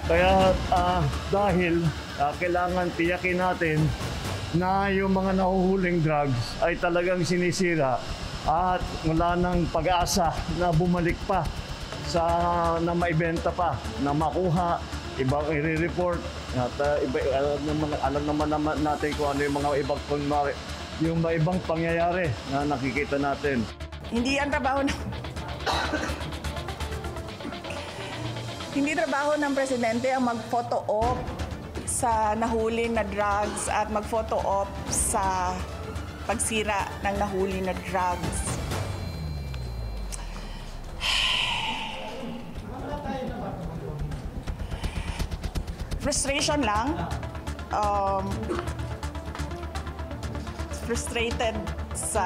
Kaya dahil kailangan tiyakin natin na yung mga nahuhuling drugs ay talagang sinisira at wala nang pag-asa na bumalik pa na maibenta pa, na makuha, ibang i-report. At alam naman natin kung ano yung mga ibang pangyayari na nakikita natin. Hindi ang trabaho Hindi trabaho ng presidente ang mag-photo op sa nahuli na drugs at mag-photo op sa pagsira ng nahuli na drugs. Frustration lang. Frustrated sa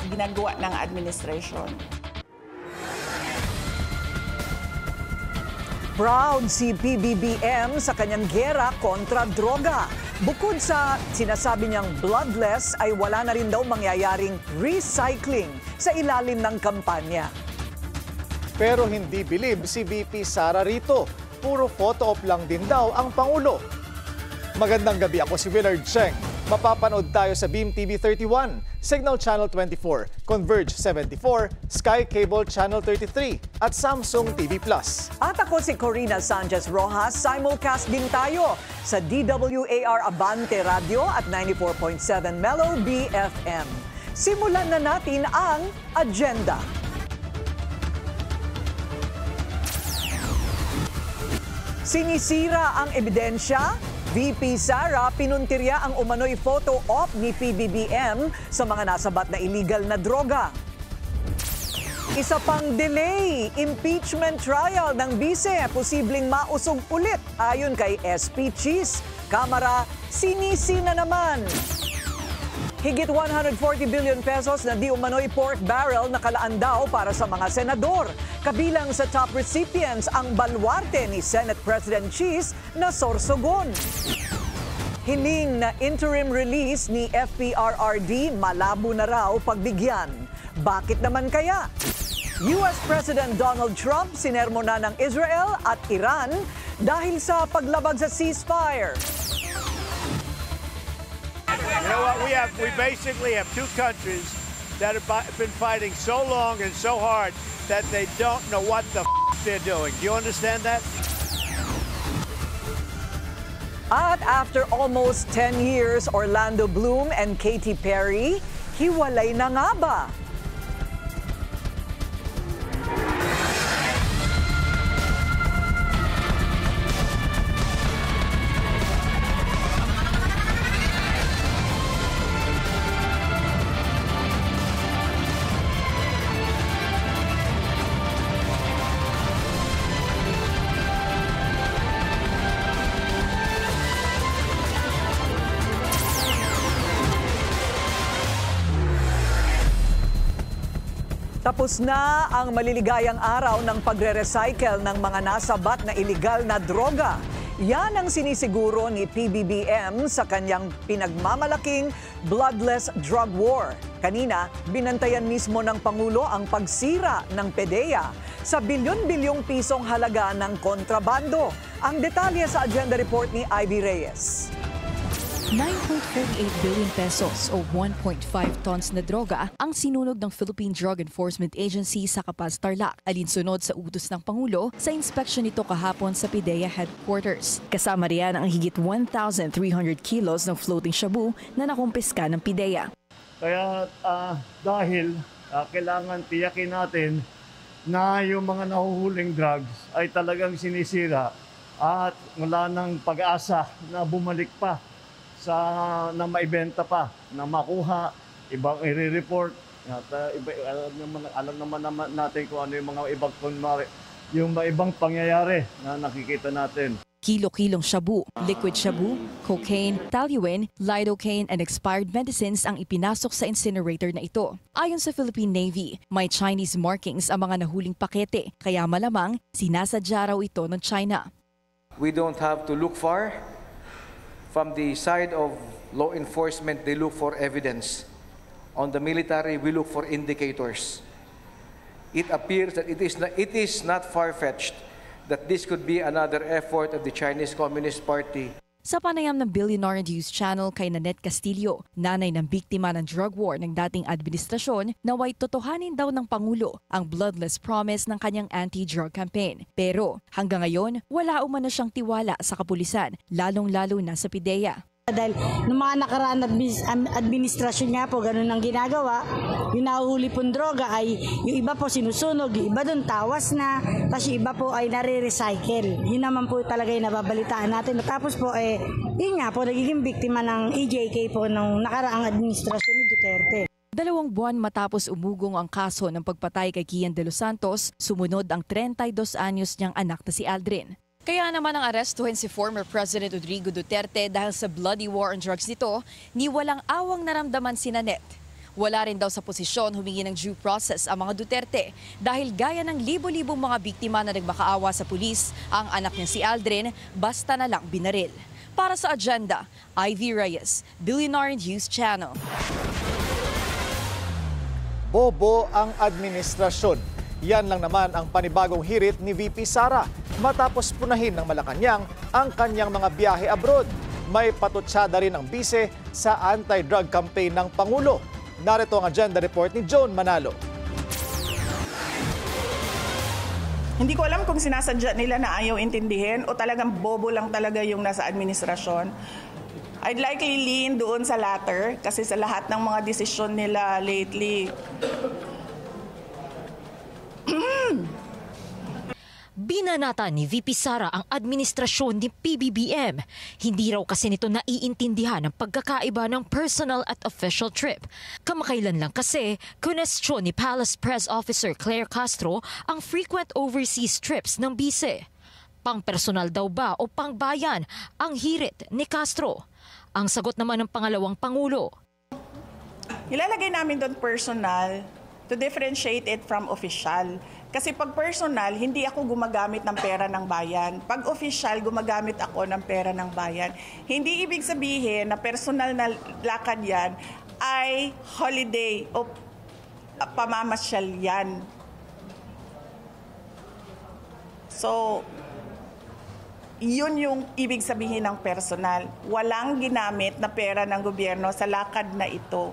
ginagawa ng administration. Proud si PBBM sa kanyang giyera kontra droga. Bukod sa sinasabi niyang bloodless ay wala na rin daw mangyayaring recycling sa ilalim ng kampanya. Pero hindi bilib si VP Sara rito. Puro photo op lang din daw ang Pangulo. Magandang gabi, ako si Willard Cheng. Mapapanood tayo sa Beam TV 31, Signal Channel 24, Converge 74, Sky Cable Channel 33 at Samsung TV Plus. At ako si Corina Sanchez Rojas, simulcast din tayo sa DWAR Abante Radio at 94.7 Mellow BFM. Simulan na natin ang agenda. Sinisira ang ebidensya. VP Sara pinuntirya ang umano'y photo op ni PBBM sa mga nasabat na illegal na droga. Isa pang delay, impeachment trial ng bise, posibleng mausog ulit ayon kay SP Cheese. Kamara, sinisi na naman. Higit 140 billion pesos na di umano'y pork barrel na kalaan daw para sa mga senador. Kabilang sa top recipients ang baluarte ni Senate President Cheese na Sorsogon. Hiling na interim release ni FPRRD malabo na raw pagbigyan. Bakit naman kaya? US President Donald Trump sinermona ng Israel at Iran dahil sa paglabag sa ceasefire. You know what? We basically have two countries that have been fighting so long and so hard that they don't know what the they're doing. Do you understand that? At after almost 10 years, Orlando Bloom and Katy Perry, hiwalay na nga ba? Tapos na ang maliligayang araw ng pagre-recycle ng mga nasabat na iligal na droga. Yan ang sinisiguro ni PBBM sa kanyang pinagmamalaking bloodless drug war. Kanina, binantayan mismo ng Pangulo ang pagsira ng PDEA sa bilyon-bilyong pisong halaga ng kontrabando. Ang detalye sa agenda report ni Ivy Reyes. 9.48 billion pesos o 1.5 tons na droga ang sinunog ng Philippine Drug Enforcement Agency sa Kapaz, Tarlac, alinsunod sa utos ng Pangulo sa inspeksyon nito kahapon sa PDEA headquarters. Kasama riyan ang higit 1,300 kilos ng floating shabu na nakumpiska ng PDEA. Kaya dahil kailangan tiyakin natin na yung mga nahuhuling drugs ay talagang sinisira at wala nang pag-asa na bumalik pa na maibenta pa, na makuha, ibang i-report. At alam naman natin kung ano yung mga ibang pangyayari na nakikita natin. Kilo-kilong shabu, liquid shabu, cocaine, toluene, lidocaine and expired medicines ang ipinasok sa incinerator na ito. Ayon sa Philippine Navy, may Chinese markings ang mga nahuling pakete, kaya malamang sinasadya raw ito ng China. We don't have to look far. From the side of law enforcement, they look for evidence. On the military, we look for indicators. It appears that it is not far-fetched that this could be another effort of the Chinese Communist Party. Sa panayam ng Billionaire News Channel kay Nanette Castillo, nanay ng biktima ng drug war ng dating administrasyon, naway totohanin daw ng Pangulo ang bloodless promise ng kanyang anti-drug campaign. Pero hanggang ngayon, wala umano siyang tiwala sa kapulisan, lalong-lalo na sa PIDEA. Dahil noong mga nakaraan administrasyon nga po, ganun ang ginagawa. Yung nahuhuli pong droga ay yung iba po sinusunog, yung iba doon tawas na, tapos yung iba po ay nare-recycle. Yun naman po talaga yung nababalitaan natin. Tapos po, yun nga po, nagiging biktima ng EJK po nung nakaraang administrasyon ni Duterte. 2 buwan matapos umugong ang kaso ng pagpatay kay Kian De Los Santos, sumunod ang 32 anyos niyang anak na si Aldrin. Kaya naman ang arestuhin si former President Rodrigo Duterte dahil sa bloody war on drugs nito, ni walang awang naramdaman si Nanette. Wala rin daw sa posisyon humingi ng due process ang mga Duterte dahil gaya ng libo-libong mga biktima na nagmakaawa sa pulis, ang anak niya si Aldrin basta na lang binaril. Para sa Agenda, Ivy Reyes, Billionaire News Channel. Bobo ang administrasyon. Yan lang naman ang panibagong hirit ni VP Sara matapos punahin ng Malacanang ang kanyang mga biyahe abroad. May patutsada rin ang bise sa anti-drug campaign ng Pangulo. Narito ang agenda report ni Joan Manalo. Hindi ko alam kung sinasadya nila na ayaw intindihin o talagang bobo lang talaga yung nasa administrasyon. I'd likely lean doon sa latter kasi sa lahat ng mga desisyon nila lately, Binanata ni VP Sara ang administrasyon ni PBBM. Hindi raw kasi nito naiintindihan ang pagkakaiba ng personal at official trip. Kamakailan lang kasi, kunestyon ni Palace Press Officer Claire Castro ang frequent overseas trips ng bise. Pang-personal daw ba o pang-bayan ang hirit ni Castro? Ang sagot naman ng pangalawang Pangulo. Ilalagay namin doon personal to differentiate it from official. Kasi pag personal, hindi ako gumagamit ng pera ng bayan. Pag official, gumagamit ako ng pera ng bayan. Hindi ibig sabihin na personal na lakad yan ay holiday o pamamasyal yan. So, yun yung ibig sabihin ng personal. Walang ginamit na pera ng gobyerno sa lakad na ito.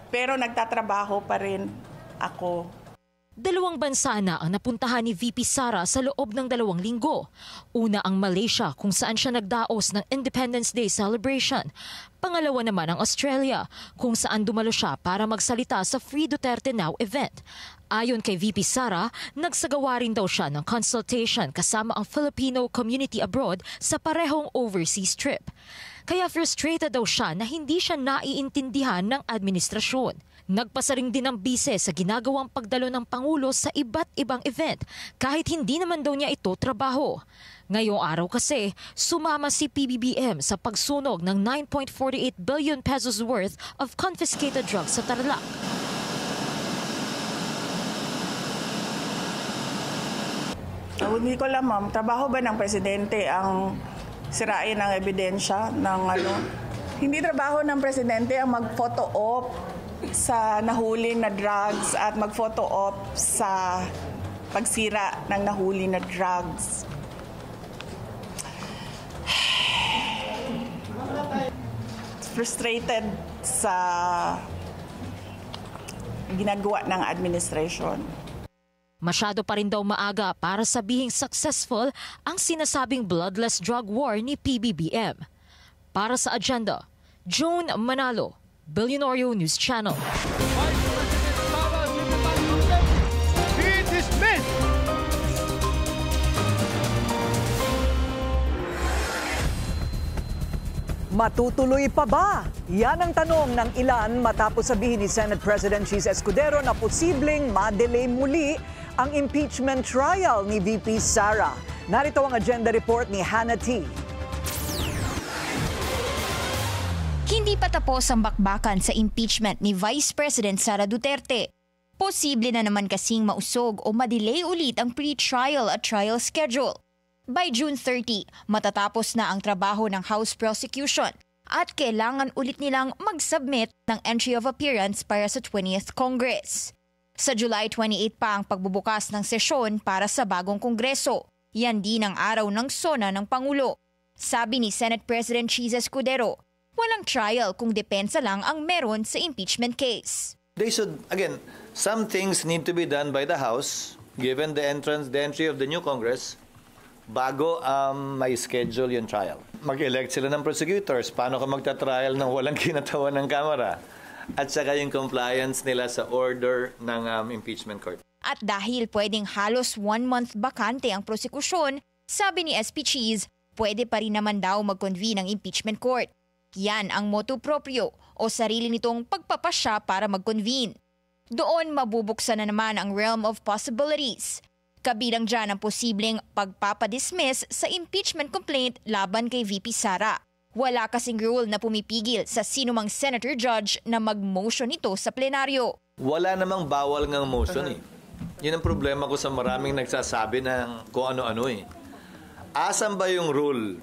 Pero nagtatrabaho pa rin ako. 2 bansa na ang napuntahan ni VP Sara sa loob ng 2 linggo. Una ang Malaysia kung saan siya nagdaos ng Independence Day celebration. Pangalawa naman ang Australia kung saan dumalo siya para magsalita sa Free Duterte Now event. Ayon kay VP Sara, nagsagawa rin daw siya ng consultation kasama ang Filipino community abroad sa parehong overseas trip. Kaya frustrated daw siya na hindi siya naiintindihan ng administrasyon. Nagpasaring din ang bise sa ginagawang pagdalo ng Pangulo sa iba't ibang event kahit hindi naman daw niya ito trabaho. Ngayong araw kasi, sumama si PBBM sa pagsunog ng 9.48 billion pesos worth of confiscated drugs sa Tarlac. Hindi ko alam, ma'am. Trabaho ba ng presidente ang sirain ang ebidensya ng ano? Hindi trabaho ng presidente ang mag-photo op sa nahuli na drugs at mag-photo op sa pagsira ng nahuli na drugs. Frustrated sa ginagawa ng administration. Masyado pa rin daw maaga para sabihing successful ang sinasabing bloodless drug war ni PBBM. Para sa Agenda, Joan Manalo, Billionaire News Channel. Be dismissed! Matutuloy pa ba? Yan ang tanong ng ilan matapos sabihin ni Senate President Cheese Escudero na posibleng ma-delay muli ang impeachment trial ni VP Sara. Narito ang agenda report ni Hannah T. Hindi pa tapos ang bakbakan sa impeachment ni Vice President Sara Duterte. Posible na naman kasing mausog o madelay ulit ang pre-trial at trial schedule. By June 30, matatapos na ang trabaho ng House Prosecution at kailangan ulit nilang mag-submit ng entry of appearance para sa 20th Congress. Sa July 28 pa ang pagbubukas ng sesyon para sa bagong Kongreso. Yan din ang araw ng sona ng Pangulo. Sabi ni Senate President Cheese Escudero, walang trial kung depensa lang ang meron sa impeachment case. They should, again, some things need to be done by the House, given the entry of the new Congress, bago may schedule yung trial. Mag-elect sila ng prosecutors, paano ka magta-trial ng walang kinatawan ng Kamara? At saka yung compliance nila sa order ng impeachment court. At dahil pwedeng halos 1 month bakante ang prosekusyon, sabi ni SP Cheese, pwede pa rin naman daw mag-convene ang impeachment court. Yan ang motu proprio o sarili nitong pagpapasya para mag-convene. Doon mabubuksan na naman ang realm of possibilities. Kabilang dyan ang posibleng pagpapadismiss sa impeachment complaint laban kay VP Sara. Wala kasing rule na pumipigil sa sinumang senator judge na mag-motion ito sa plenaryo. Wala namang bawal ngang motion eh. Yun ang problema ko sa maraming nagsasabi ng kung ano-ano eh. Asan ba yung rule?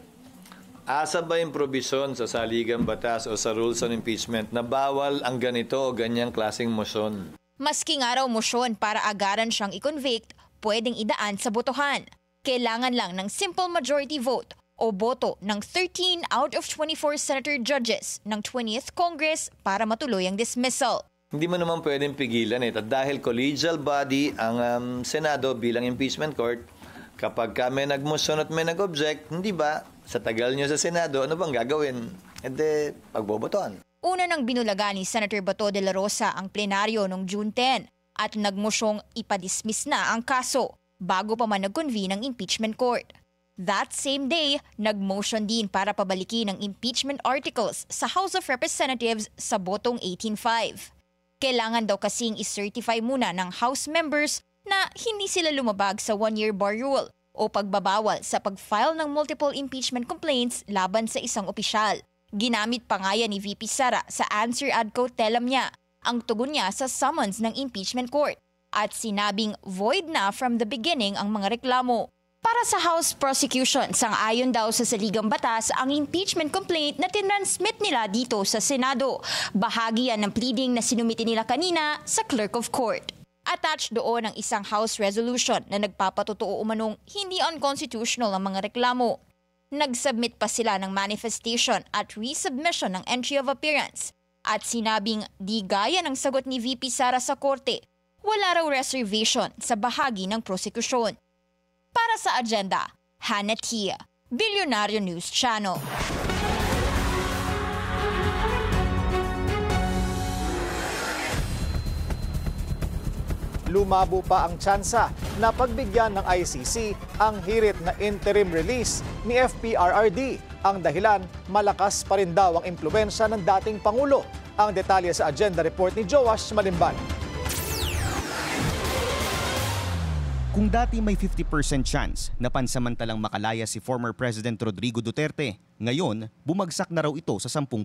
Asan ba yung provision sa saligang batas o sa rules on impeachment na bawal ang ganito o ganyang klaseng motion? Maski nga raw motion para agaran siyang i-convict, pwedeng idaan sa botohan. Kailangan lang ng simple majority vote o boto ng 13 out of 24 senator judges ng 20th Congress para matuloy ang dismissal. Hindi mo naman pwedeng pigilan ito dahil collegial body ang Senado bilang impeachment court. Kapag may nag-motion at may nag-object, hindi ba, sa tagal nyo sa Senado, ano bang gagawin? Pagbobotohan. Una nang binulaga ni Senator Bato de la Rosa ang plenaryo noong June 10 at nagmosyong ipadismiss na ang kaso bago pa man nag-convene ang impeachment court. That same day, nag-motion din para pabalikin ang impeachment articles sa House of Representatives sa botong 18-5. Kailangan daw kasing i-certify muna ng House members na hindi sila lumabag sa 1-year bar rule o pagbabawal sa pag-file ng multiple impeachment complaints laban sa isang opisyal. Ginamit pa nga yan ni VP Sara sa answer ad cautelam niya, ang tugon niya sa summons ng impeachment court, at sinabing void na from the beginning ang mga reklamo. Para sa House prosecution, sang-ayon daw sa saligang batas ang impeachment complaint na tinransmit nila dito sa Senado. Bahagi yan ng pleading na sinumiti nila kanina sa Clerk of Court. Attached doon ang isang House resolution na nagpapatotoo umanong hindi unconstitutional ang mga reklamo. Nag-submit pa sila ng manifestation at resubmission ng entry of appearance at sinabing di gaya ng sagot ni VP Sara sa korte, wala raw reservation sa bahagi ng prosekusyon. Para sa agenda, Hannah Tia, Bilyonaryo News Channel. Lumabo pa ang tsansa na pagbigyan ng ICC ang hirit na interim release ni FPRRD. Ang dahilan, malakas pa rin daw ang impluwensya ng dating Pangulo. Ang detalye sa agenda report ni Joash Malimban. Kung dati may 50% chance na pansamantalang makalaya si former President Rodrigo Duterte, ngayon bumagsak na raw ito sa 10%.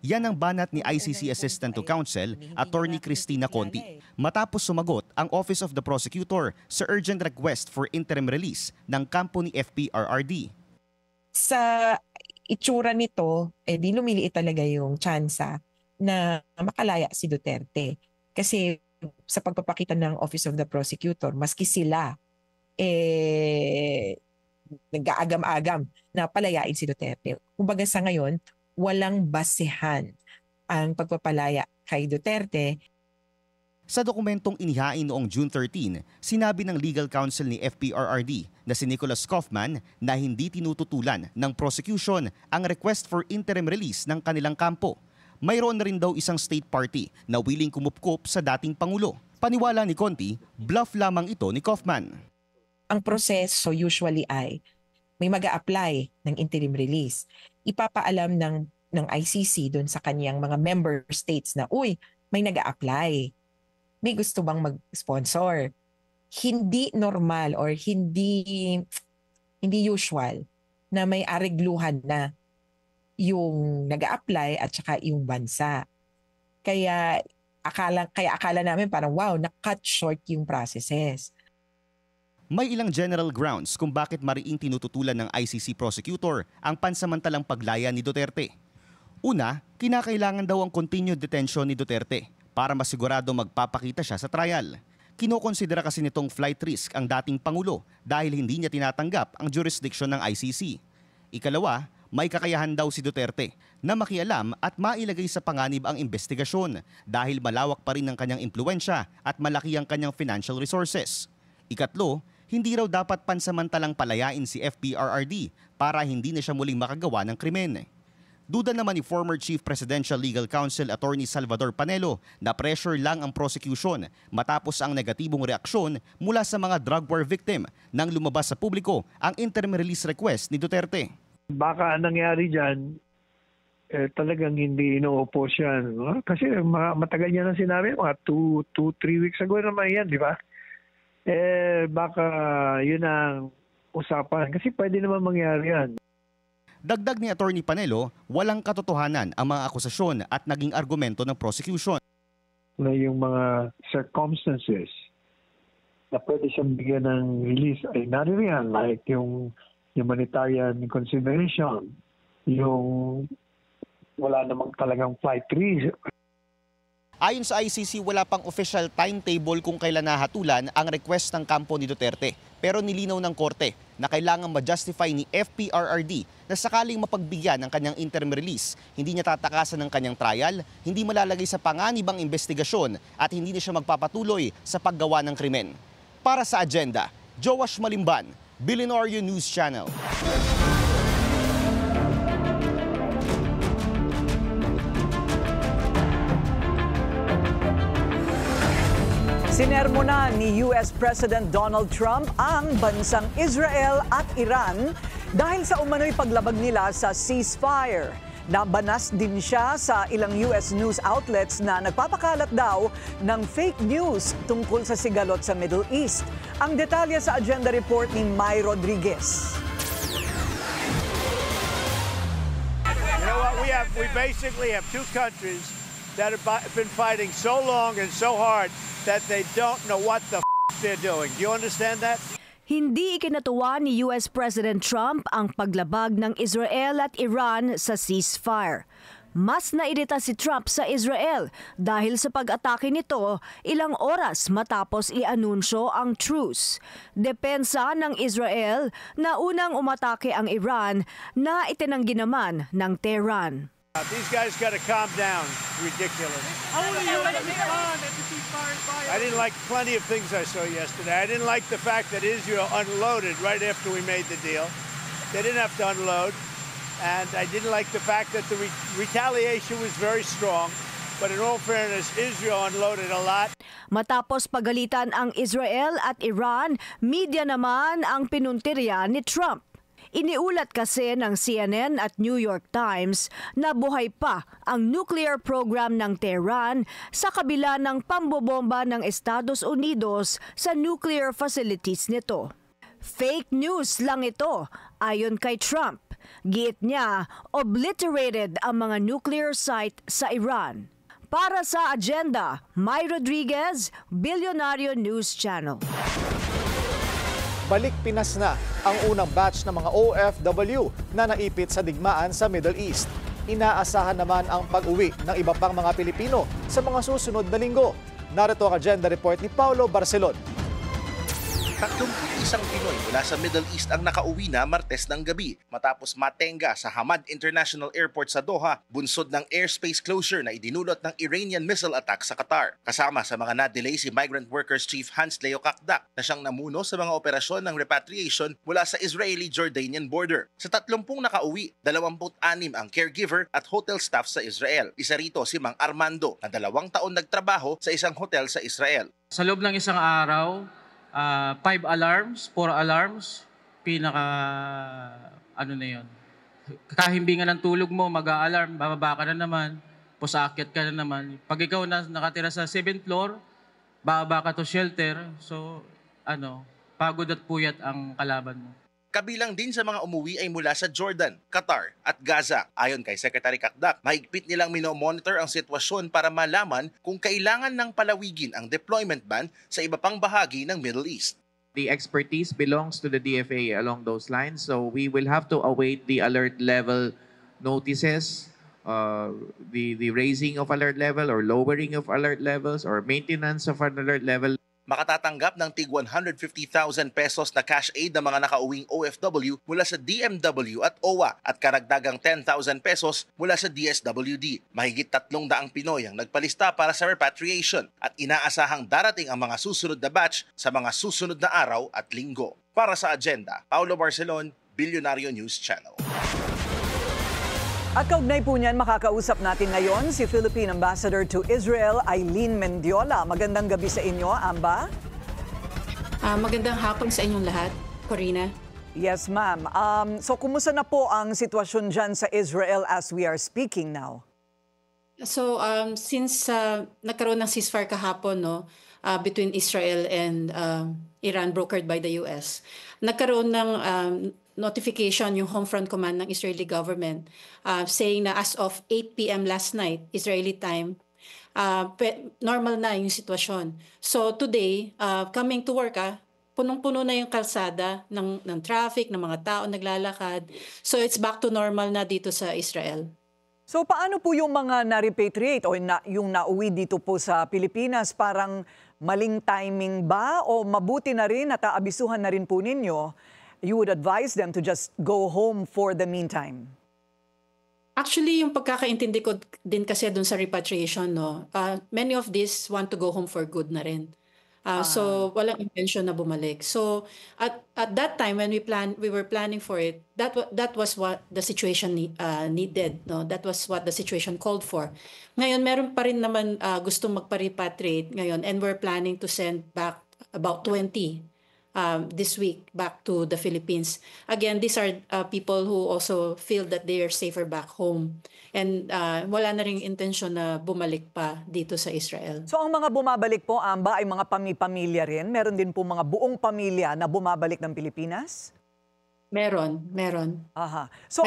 Yan ang banat ni ICC Assistant to Counsel, Attorney Cristina Conti, matapos sumagot ang Office of the Prosecutor sa urgent request for interim release ng kampo ni FPRRD. Sa itsura nito, di lumiliit talaga yung tsansa na makalaya si Duterte. Kasi sa pagpapakita ng Office of the Prosecutor, maski sila nag-aagam-agam na palayain si Duterte. Kumbaga sa ngayon, walang basehan ang pagpapalaya kay Duterte. Sa dokumentong inihain noong June 13, sinabi ng legal counsel ni FPRRD na si Nicholas Kaufman na hindi tinututulan ng prosecution ang request for interim release ng kanilang kampo. Mayroon na rin daw isang state party na willing kumupkop sa dating Pangulo. Paniwala ni Conti, bluff lamang ito ni Kaufman. Ang proseso usually ay may mag-a-apply ng interim release. Ipapaalam ng ICC doon sa kaniyang mga member states na, uy, may nag-a-apply. May gusto bang mag-sponsor? Hindi normal or hindi usual na may arigluhan na yung nag-a-apply at saka yung bansa. Kaya akala namin parang wow, na-cut short yung processes. May ilang general grounds kung bakit mariing tinututulan ng ICC prosecutor ang pansamantalang paglaya ni Duterte. Una, kinakailangan daw ang continued detention ni Duterte para masigurado magpapakita siya sa trial. Kinokonsidera kasi nitong flight risk ang dating Pangulo dahil hindi niya tinatanggap ang jurisdiction ng ICC. Ikalawa, may kakayahan daw si Duterte na makialam at mailagay sa panganib ang investigasyon dahil malawak pa rin ang kanyang impluwensya at malaki ang kanyang financial resources. Ikatlo, hindi raw dapat pansamantalang palayain si FPRRD para hindi na siya muling makagawa ng krimen. Duda naman ni former Chief Presidential Legal Counsel Attorney Salvador Panelo na pressure lang ang prosecution matapos ang negatibong reaksyon mula sa mga drug war victim nang lumabas sa publiko ang interim release request ni Duterte. Baka nangyari dyan, talagang hindi ino-oppose yan. No? Kasi matagal niya na sinabi, mga 2-3 weeks ago naman yan, di ba? Baka yun ang usapan. Kasi pwede naman mangyari yan. Dagdag ni Attorney Panelo, walang katotohanan ang mga akusasyon at naging argumento ng prosecution. Na yung mga circumstances na pwede siyang bigyan ng release ay naririyan, like yung humanitarian consideration, yung wala namang talagang flight risk. Ayon sa ICC, wala pang official timetable kung kailan nahatulan ang request ng kampo ni Duterte. Pero nilinaw ng korte na kailangan ma-justify ni FPRRD na sakaling mapagbigyan ng kanyang interim release, hindi niya tatakasan ng kanyang trial, hindi malalagay sa panganib ang investigasyon at hindi na siya magpapatuloy sa paggawa ng krimen. Para sa agenda, Joash Malimban, Billionaire News Channel. Sinermonan ni US President Donald Trump ang bansang Israel at Iran dahil sa umano'y paglabag nila sa ceasefire. Nabanas din siya sa ilang US news outlets na nagpapakalat daw ng fake news tungkol sa sigalot sa Middle East. Ang detalye sa agenda report ni May Rodriguez. You know what? We basically have two countries that have been fighting so long and so hard that they don't know what the they're doing. Do you understand that? Hindi ikinatuwa ni US President Trump ang paglabag ng Israel at Iran sa ceasefire. Mas nairita si Trump sa Israel dahil sa pag-atake nito ilang oras matapos i-anunsyo ang truce. Depensa ng Israel na unang umatake ang Iran na itinanggi naman ng Tehran. These guys got to calm down. Ridiculous. I didn't like plenty of things I saw yesterday. I didn't like the fact that Israel unloaded right after we made the deal. They didn't have to unload. And I didn't like the fact that the retaliation was very strong. But in all fairness, Israel unloaded a lot. Matapos pagalitan ang Israel at Iran, media naman ang pinuntirya ni Trump. Iniulat kasi ng CNN at New York Times na buhay pa ang nuclear program ng Tehran sa kabila ng pambobomba ng Estados Unidos sa nuclear facilities nito. Fake news lang ito, ayon kay Trump. Giit niya, obliterated ang mga nuclear site sa Iran. Para sa agenda, May Rodriguez, Billionaire News Channel. Balik Pinas na ang unang batch ng mga OFW na naipit sa digmaan sa Middle East. Inaasahan naman ang pag-uwi ng iba pang mga Pilipino sa mga susunod na linggo. Narito ang agenda report ni Paulo Barcelon. 31 Pinoy mula sa Middle East ang nakauwi na Martes ng gabi matapos matenga sa Hamad International Airport sa Doha, bunsod ng airspace closure na idinulot ng Iranian missile attack sa Qatar. Kasama sa mga na-delay si Migrant Workers Chief Hans Leo Kakdak na siyang namuno sa mga operasyon ng repatriation mula sa Israeli-Jordanian border. Sa 30 nakauwi, 26 ang caregiver at hotel staff sa Israel. Isa rito si Mang Armando na 2 taon nagtrabaho sa isang hotel sa Israel. Sa loob ng isang araw, 5 alarms, 4 alarms, ano na yun. Kahimbingan ng tulog mo, mag-a-alarm, bababa ka na naman, pusaakyat ka na naman. Pag ikaw na nakatira sa 7th floor, bababa ka to shelter, so pagod at puyat ang kalaban mo. Kabilang din sa mga umuwi ay mula sa Jordan, Qatar at Gaza. Ayon kay Secretary Kakdak, mahigpit nilang minomonitor ang sitwasyon para malaman kung kailangan ng palawigin ang deployment ban sa iba pang bahagi ng Middle East. The expertise belongs to the DFA along those lines, so we will have to await the alert level notices, the raising of alert level or lowering of alert levels or maintenance of an alert level. makatatanggap ng tig 150,000 pesos na cash aid ng mga nakauwing OFW mula sa DMW at OWA at karagdagang 10,000 pesos mula sa DSWD. Mahigit 300 Pinoy ang nagpalista para sa repatriation at inaasahang darating ang mga susunod na batch sa mga susunod na araw at linggo. Para sa Agenda, Paulo Barcelon, Bilyonaryo News Channel. At kaugnay po niyan, makakausap natin ngayon si Philippine Ambassador to Israel, Eileen Mendiola. Magandang gabi sa inyo, Amba. Magandang hapon sa inyong lahat, Corina. Yes, ma'am. So, kumusta na po ang sitwasyon dyan sa Israel as we are speaking now? So, since nagkaroon ng ceasefire kahapon, between Israel and Iran brokered by the US, nagkaroon ng notification yung Home Front Command ng Israeli government saying na as of 8 p.m. last night, Israeli time, normal na yung sitwasyon. So today, coming to work, punong-puno na yung kalsada ng traffic, ng mga tao naglalakad. So it's back to normal na dito sa Israel. So paano po yung mga na-repatriate o yung nauwi dito po sa Pilipinas? Parang maling timing ba o mabuti na rin at aabisuhan na rin po ninyo? You would advise them to just go home for the meantime? Actually, yung pagkakaintindi ko din kasi dun sa repatriation, many of these want to go home for good na rin. So, walang intention na bumalik. So, at that time when we were planning for it, that was what the situation needed. No? That was what the situation called for. Ngayon, meron pa rin naman gustong magpa-repatriate ngayon, and we're planning to send back about 20 this week back to the Philippines. Again, these are people who also feel that they are safer back home. And wala na ring intensyon na bumalik pa dito sa Israel. So ang mga bumabalik po, Amba, ay mga pamilya rin? Meron din po mga buong pamilya na bumabalik ng Pilipinas? Meron. Aha. So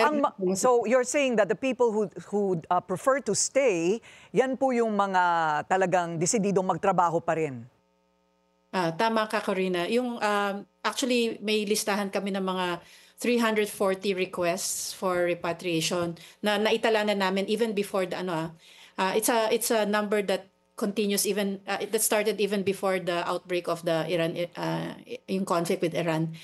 so you're saying that the people who prefer to stay, yan po yung mga talagang desididong magtrabaho pa rin? Tama ka, Corina. Yung actually may listahan kami ng mga 340 requests for repatriation na naitala na namin even before the it's a number that continues even that started even before the outbreak of the Iran yung conflict with Iran.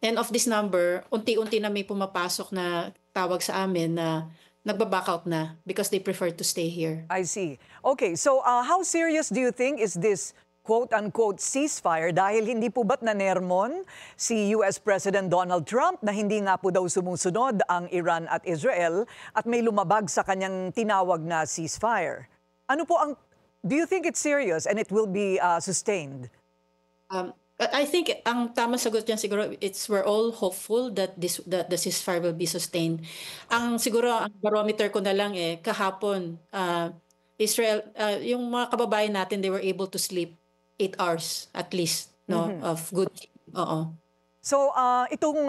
And of this number, unti-unti na may pumapasok na tawag sa amin na nagba-back out na because they prefer to stay here. I see. Okay, so how serious do you think is this quote-unquote ceasefire dahil hindi po ba't nanermon si US President Donald Trump na hindi nga po daw sumusunod ang Iran at Israel at may lumabag sa kanyang tinawag na ceasefire? Ano po do you think it's serious and it will be sustained? I think ang tamang sagot dyan siguro, we're all hopeful that the ceasefire will be sustained. Siguro ang barometer ko na lang kahapon, Israel, yung mga kababayan natin, they were able to sleep 8 hours at least of good. So itong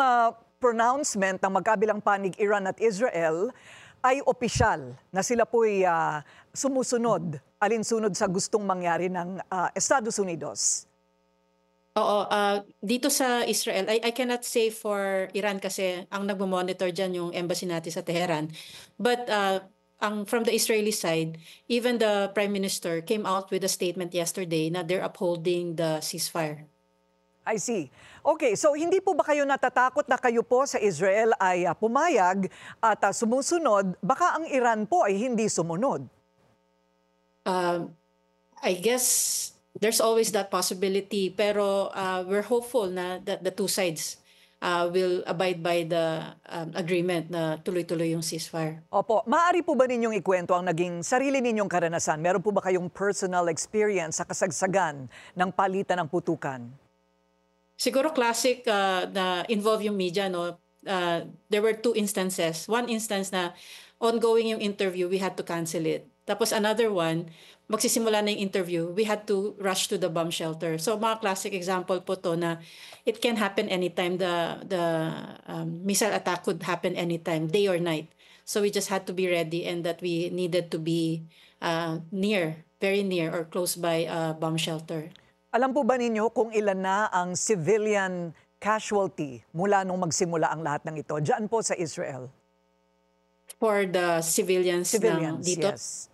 pronouncement ng magkabilang panig Iran at Israel ay opisyal na sila po'y sumusunod, alinsunod sa gustong mangyari ng Estados Unidos. Oo, dito sa Israel, I cannot say for Iran kasi ang nagmo-monitor dyan yung embassy natin sa Tehran. But from the Israeli side, even the Prime Minister came out with a statement yesterday na they're upholding the ceasefire. I see. Okay, so hindi po ba kayo natatakot na kayo po sa Israel ay pumayag at sumusunod, baka ang Iran po ay hindi sumunod? I guess there's always that possibility, pero we're hopeful na that the two sides will abide by the agreement na tuloy-tuloy yung ceasefire. Opo. Maaari po ba ninyong ikwento ang naging sarili ninyong karanasan? Meron po ba kayong personal experience sa kasagsagan ng palitan ng putukan? Siguro classic na involve yung media. There were 2 instances. One instance na ongoing yung interview, we had to cancel it. Tapos another one, magsisimula na yung interview, we had to rush to the bomb shelter. So mga classic example po to na it can happen anytime. The missile attack could happen anytime, day or night. So we just had to be ready and that we needed to be very near or close by a bomb shelter. Alam po ba ninyo kung ilan na ang civilian casualty mula nung magsimula ang lahat ng ito diyan po sa Israel? For the civilians dito? Yes.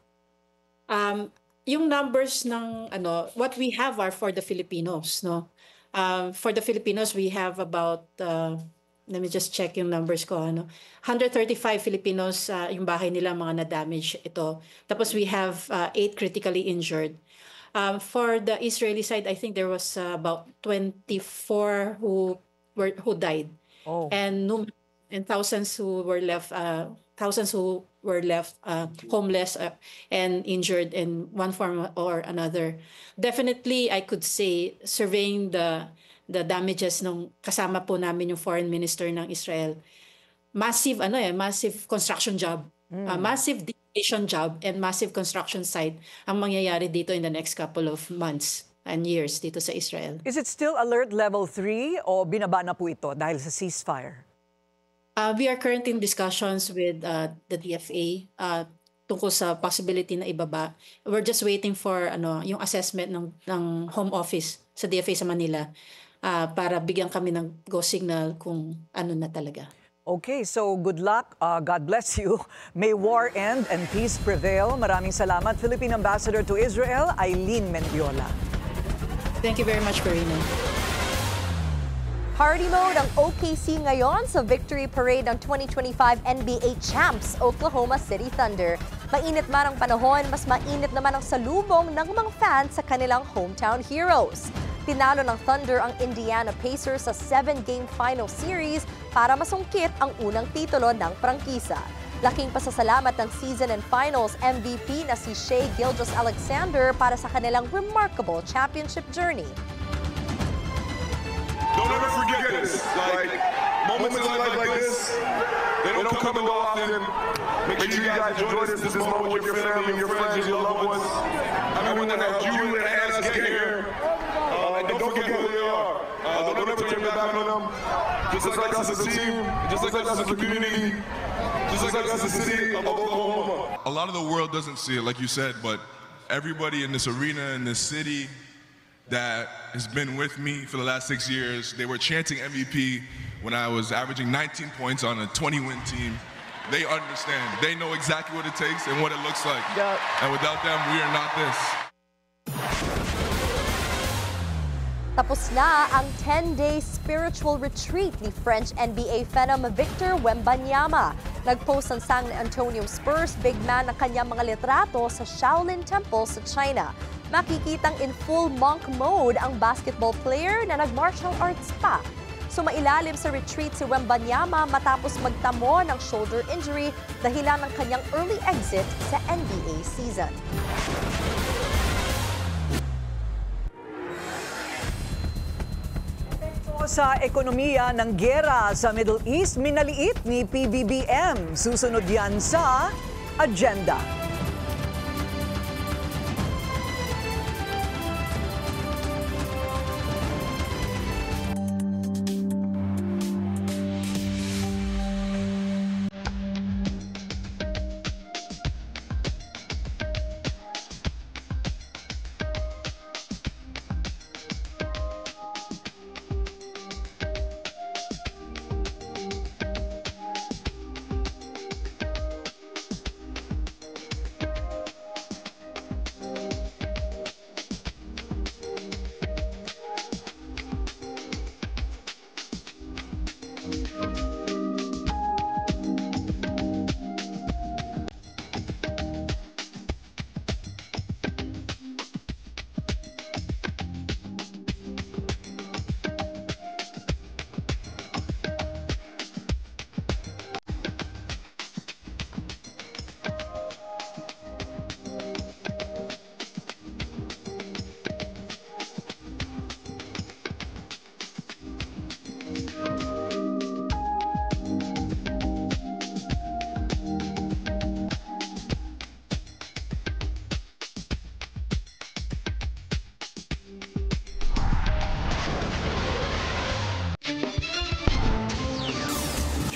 yung numbers ng what we have are for the Filipinos, no? For the Filipinos, we have about let me just check yung numbers ko. 135 Filipinos, yung bahay nila mga na-damage ito. Tapos we have 8 critically injured. For the Israeli side, I think there was about 24 who died. Oh. And thousands who were left homeless and injured in one form or another. Definitely, I could say, surveying the damages nung kasama po namin yung foreign minister ng Israel. Massive construction job. Massive demolition job and massive construction site ang mangyayari dito in the next couple of months and years dito sa Israel. Is it still alert level 3 o binaba na po ito dahil sa ceasefire? We are currently in discussions with the DFA tungkol sa possibility na ibaba. We're just waiting for yung assessment ng Home Office sa DFA sa Manila para bigyan kami ng go signal kung ano na talaga. Okay, so good luck. God bless you. May war end and peace prevail. Maraming salamat, Philippine Ambassador to Israel, Eileen Mendiola. Thank you very much, Karina. Party mode ang OKC ngayon sa victory parade ng 2025 NBA champs Oklahoma City Thunder. Mainit man ang panahon, mas mainit naman ang salubong ng mga fans sa kanilang hometown heroes. Tinalo ng Thunder ang Indiana Pacers sa 7-game final series para masungkit ang unang titulo ng prangkisa. Laking pasasalamat ng season and finals MVP na si Shai Gilgeous-Alexander para sa kanilang remarkable championship journey. Don't ever forget this. Like, moments in life like this, they don't come and go often. Make sure you guys enjoy this moment with your family, your friends, your loved ones. Everyone that helped you and us get here. And don't forget who they are. Don't ever turn your back on them. Just like us as a team, just like us as a community, just like us as a city of Oklahoma. A lot of the world doesn't see it, like you said, but everybody in this arena, in this city, that has been with me for the last 6 years. They were chanting MVP when I was averaging 19 points on a 20-win team. They understand. They know exactly what it takes and what it looks like. Yeah. And without them, we are not this. Tapos na ang 10-day spiritual retreat ni French NBA phenom Victor Wembanyama. Nag-post ang San Antonio Spurs big man ng kanyang mga litrato sa Shaolin Temple sa China. Makikitang in full monk mode ang basketball player na nag-martial arts pa. Sumailalim sa retreat si Wembanyama matapos magtamo ng shoulder injury dahilan ng kanyang early exit sa NBA season. Sa ekonomiya ng giyera sa Middle East, minaliit ni PBBM. Susunod yan sa agenda.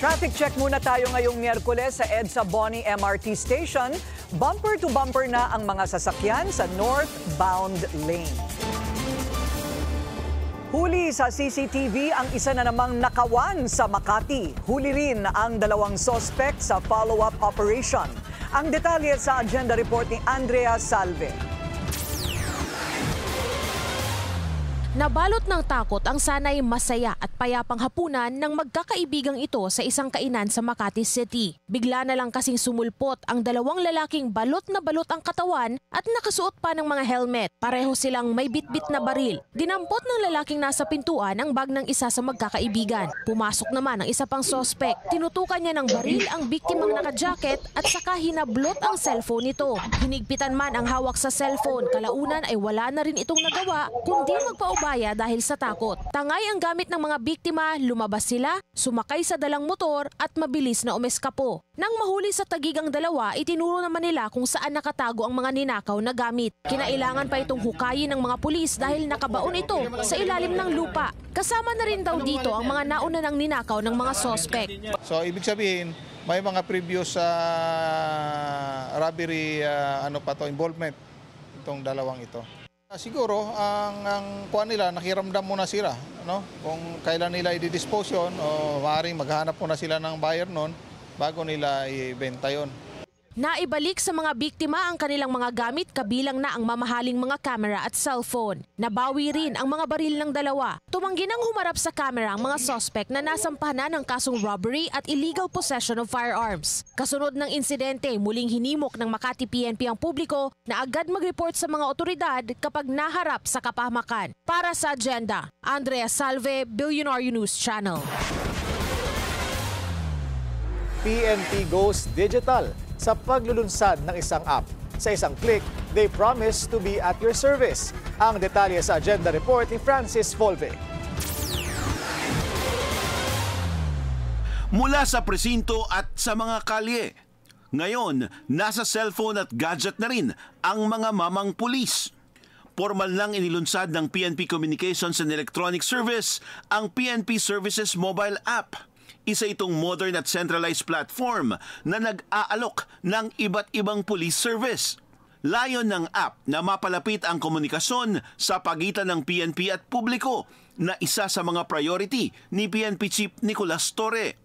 Traffic check muna tayo ngayong Miyerkules sa EDSA Boni MRT Station. Bumper to bumper na ang mga sasakyan sa northbound lane. Huli sa CCTV ang isa na namang nakawan sa Makati. Huli rin ang 2 suspect sa follow-up operation. Ang detalye sa agenda report ni Andrea Salve. Nabalot ng takot ang sanay masaya at payapang hapunan ng magkakaibigang ito sa isang kainan sa Makati City. Bigla na lang kasing sumulpot ang dalawang lalaking balot na balot ang katawan at nakasuot pa ng mga helmet. Pareho silang may bitbit na baril. Dinampot ng lalaking nasa pintuan ang bag ng isa sa magkakaibigan. Pumasok naman ang isa pang sospek. Tinutukan niya ng baril ang biktimang naka-jacket at saka hinablot ang cellphone nito. Hinigpitan man ang hawak sa cellphone. Kalaunan ay wala na rin itong nagawa kundi magpaubaya dahil sa takot. Tangay ang gamit ng mga biktima, lumabas sila, sumakay sa dalang motor at mabilis na umeskapo. Nang mahuli sa tagigang dalawa, itinuro naman nila kung saan nakatago ang mga ninakaw na gamit. Kinailangan pa itong hukayin ng mga pulis dahil nakabaon ito sa ilalim ng lupa. Kasama na rin daw dito ang mga nauna ng ninakaw ng mga sospek. So ibig sabihin, may mga previous robbery involvement itong dalawang ito. Siguro ang kuha nila nakiramdam muna sila, no? Kung kailan nila i-dispose yun o maaaring maghanap muna sila ng buyer noon bago nila ibenta yon. Naibalik sa mga biktima ang kanilang mga gamit kabilang na ang mamahaling mga camera at cellphone. Nabawi rin ang mga baril ng dalawa. Tumanggi nang humarap sa camera ang mga suspect na nasampahan ng kasong robbery at illegal possession of firearms. Kasunod ng insidente, muling hinimok ng Makati PNP ang publiko na agad mag-report sa mga otoridad kapag naharap sa kapahamakan. Para sa Agenda, Andrea Salve, Billionaire News Channel. PNP goes digital sa paglulunsad ng isang app. Sa isang click, they promise to be at your service. Ang detalye sa Agenda Report ni Francis Volpe. Mula sa presinto at sa mga kalye, ngayon nasa cellphone at gadget na rin ang mga mamang pulis. Formal lang inilunsad ng PNP Communications and Electronic Service ang PNP Services mobile app. Isa itong modern at centralized platform na nag-aalok ng iba't ibang police service. Layon ng app na mapalapit ang komunikasyon sa pagitan ng PNP at publiko na isa sa mga priority ni PNP Chief Nicolas Torre.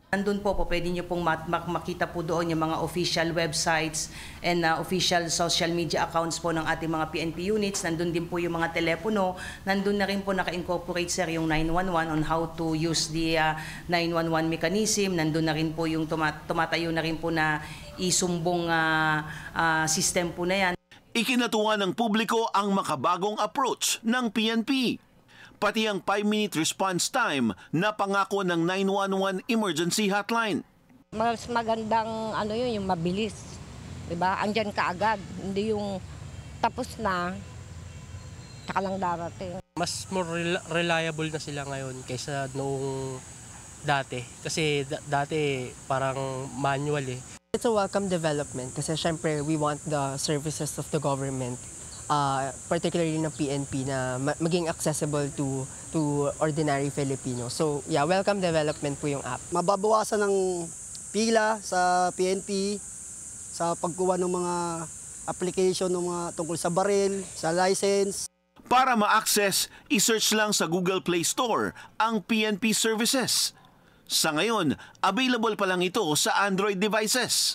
Nandun po pwede nyo pong makita po doon yung mga official websites and official social media accounts po ng ating mga PNP units. Nandun din po yung mga telepono. Nandun na rin po naka-incorporate sir yung 911 on how to use the 911 mechanism. Nandun na rin po yung tumatayo na rin po na isumbong system po na yan. Ikinatuwa ng publiko ang makabagong approach ng PNP. Pati ang 5-minute response time na pangako ng 911 emergency hotline. Mas magandang yung mabilis. 'Di ba? Andiyan ka agad, hindi yung tapos na saka lang darating. Mas more reliable na sila ngayon kaysa noong dati. Kasi dati parang manual eh. It's a welcome development kasi syempre we want the services of the government particularly ng PNP na maging accessible to ordinary Filipinos. So, yeah, welcome development po yung app. Mababawasan ng pila sa PNP sa pagkuha ng mga application ng mga tungkol sa baril, sa license. Para ma-access, i-search lang sa Google Play Store ang PNP Services. Sa ngayon, available pa lang ito sa Android devices.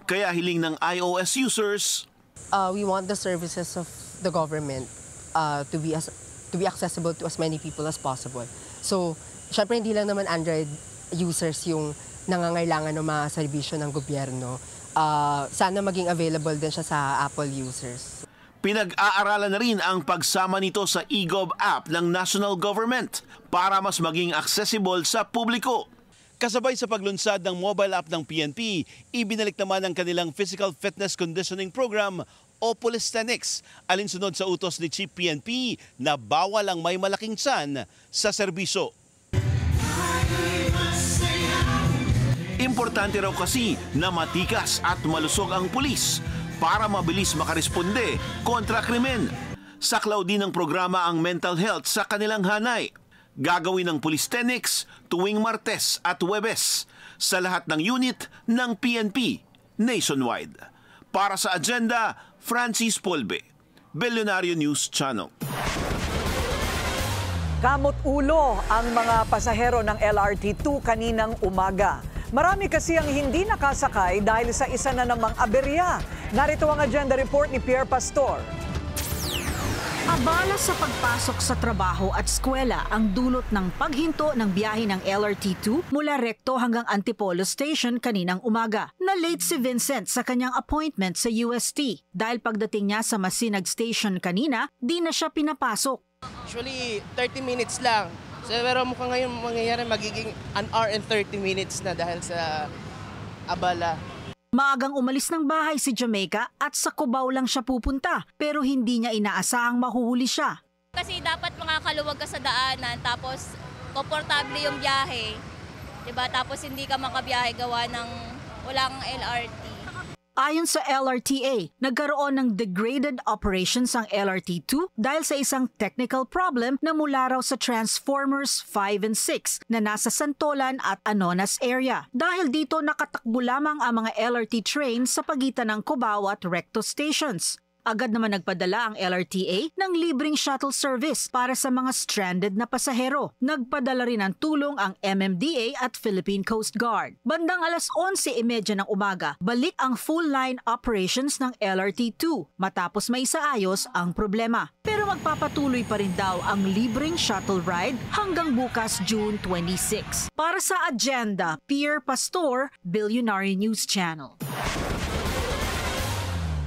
Kaya hiling ng iOS users, we want the services of the government to be accessible to as many people as possible. So, syempre hindi lang naman Android users yung nangangailangan ng mga serbisyo ng gobyerno. Sana maging available din siya sa Apple users. Pinag-aaralan na rin ang pagsama nito sa eGov app ng national government para mas maging accessible sa publiko. Kasabay sa paglunsad ng mobile app ng PNP, ibinalik naman ang kanilang Physical Fitness Conditioning Program o Polistenix, alinsunod sa utos ni Chief PNP na bawal ang may malaking tiyan sa serbisyo. Importante raw kasi na matikas at malusog ang pulis para mabilis makaresponde kontra krimen. Saklaw din ng programa ang mental health sa kanilang hanay. Gagawin ng Polistenix tuwing Martes at Huwebes sa lahat ng unit ng PNP nationwide. Para sa Agenda, Francis Polbe, Billionaire News Channel. Kamot ulo ang mga pasahero ng LRT2 kaninang umaga. Marami kasi ang hindi nakasakay dahil sa isa na namang aberya. Narito ang Agenda Report ni Pierre Pastor. Abala sa pagpasok sa trabaho at eskwela ang dulot ng paghinto ng biyahe ng LRT2 mula Recto hanggang Antipolo Station kaninang umaga. Na-late si Vincent sa kanyang appointment sa UST dahil pagdating niya sa Masinag Station kanina, di na siya pinapasok. Usually 30 minutes lang. So, pero mukhang ngayon mangyayari magiging 1 hour and 30 minutes na dahil sa abala. Maagang umalis ng bahay si Jamaica at sa Cubao lang siya pupunta pero hindi niya inaasahang mahuhuli siya. Kasi dapat makakaluwag ka sa daanan tapos komportable yung biyahe. Diba? Tapos hindi ka makabiyahe gawa ng walang LRT. Ayon sa LRTA, nagkaroon ng degraded operations ang LRT2 dahil sa isang technical problem na mula raw sa Transformers 5 and 6 na nasa Santolan at Anonas area. Dahil dito nakatakbo lamang ang mga LRT trains sa pagitan ng Cubao at Recto stations. Agad naman nagpadala ang LRTA ng libreng shuttle service para sa mga stranded na pasahero. Nagpadala rin ng tulong ang MMDA at Philippine Coast Guard. Bandang alas 11:30 ng umaga, balik ang full-line operations ng LRT2 matapos maisaayos ang problema. Pero magpapatuloy pa rin daw ang libreng shuttle ride hanggang bukas June 26. Para sa Agenda, Pierre Pastor, Billionaire News Channel.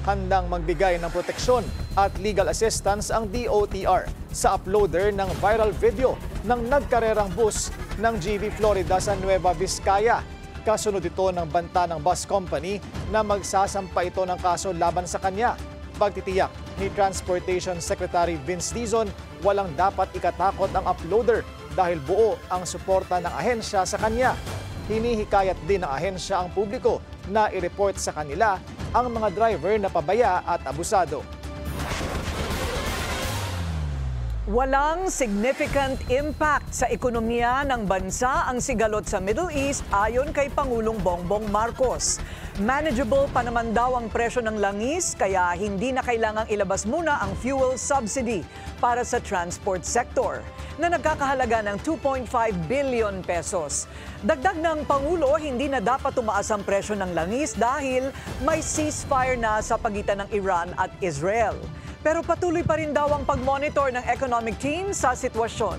Handang magbigay ng proteksyon at legal assistance ang DOTR sa uploader ng viral video ng nagkarerang bus ng GV Florida sa Nueva Vizcaya. Kasunod ito ng banta ng bus company na magsasampa ito ng kaso laban sa kanya. Pagtitiyak ni Transportation Secretary Vince Dizon, walang dapat ikatakot ang uploader dahil buo ang suporta ng ahensya sa kanya. Hinihikayat din ng ahensya ang publiko na i-report sa kanila ang mga driver na pabaya at abusado. Walang significant impact sa ekonomiya ng bansa ang sigalot sa Middle East ayon kay Pangulong Bongbong Marcos. Manageable pa naman daw ang presyo ng langis kaya hindi na kailangang ilabas muna ang fuel subsidy para sa transport sector na nagkakahalaga ng 2.5 billion pesos. Dagdag ng Pangulo, hindi na dapat tumaas ang presyo ng langis dahil may ceasefire na sa pagitan ng Iran at Israel. Pero patuloy pa rin daw ang pag-monitor ng economic team sa sitwasyon.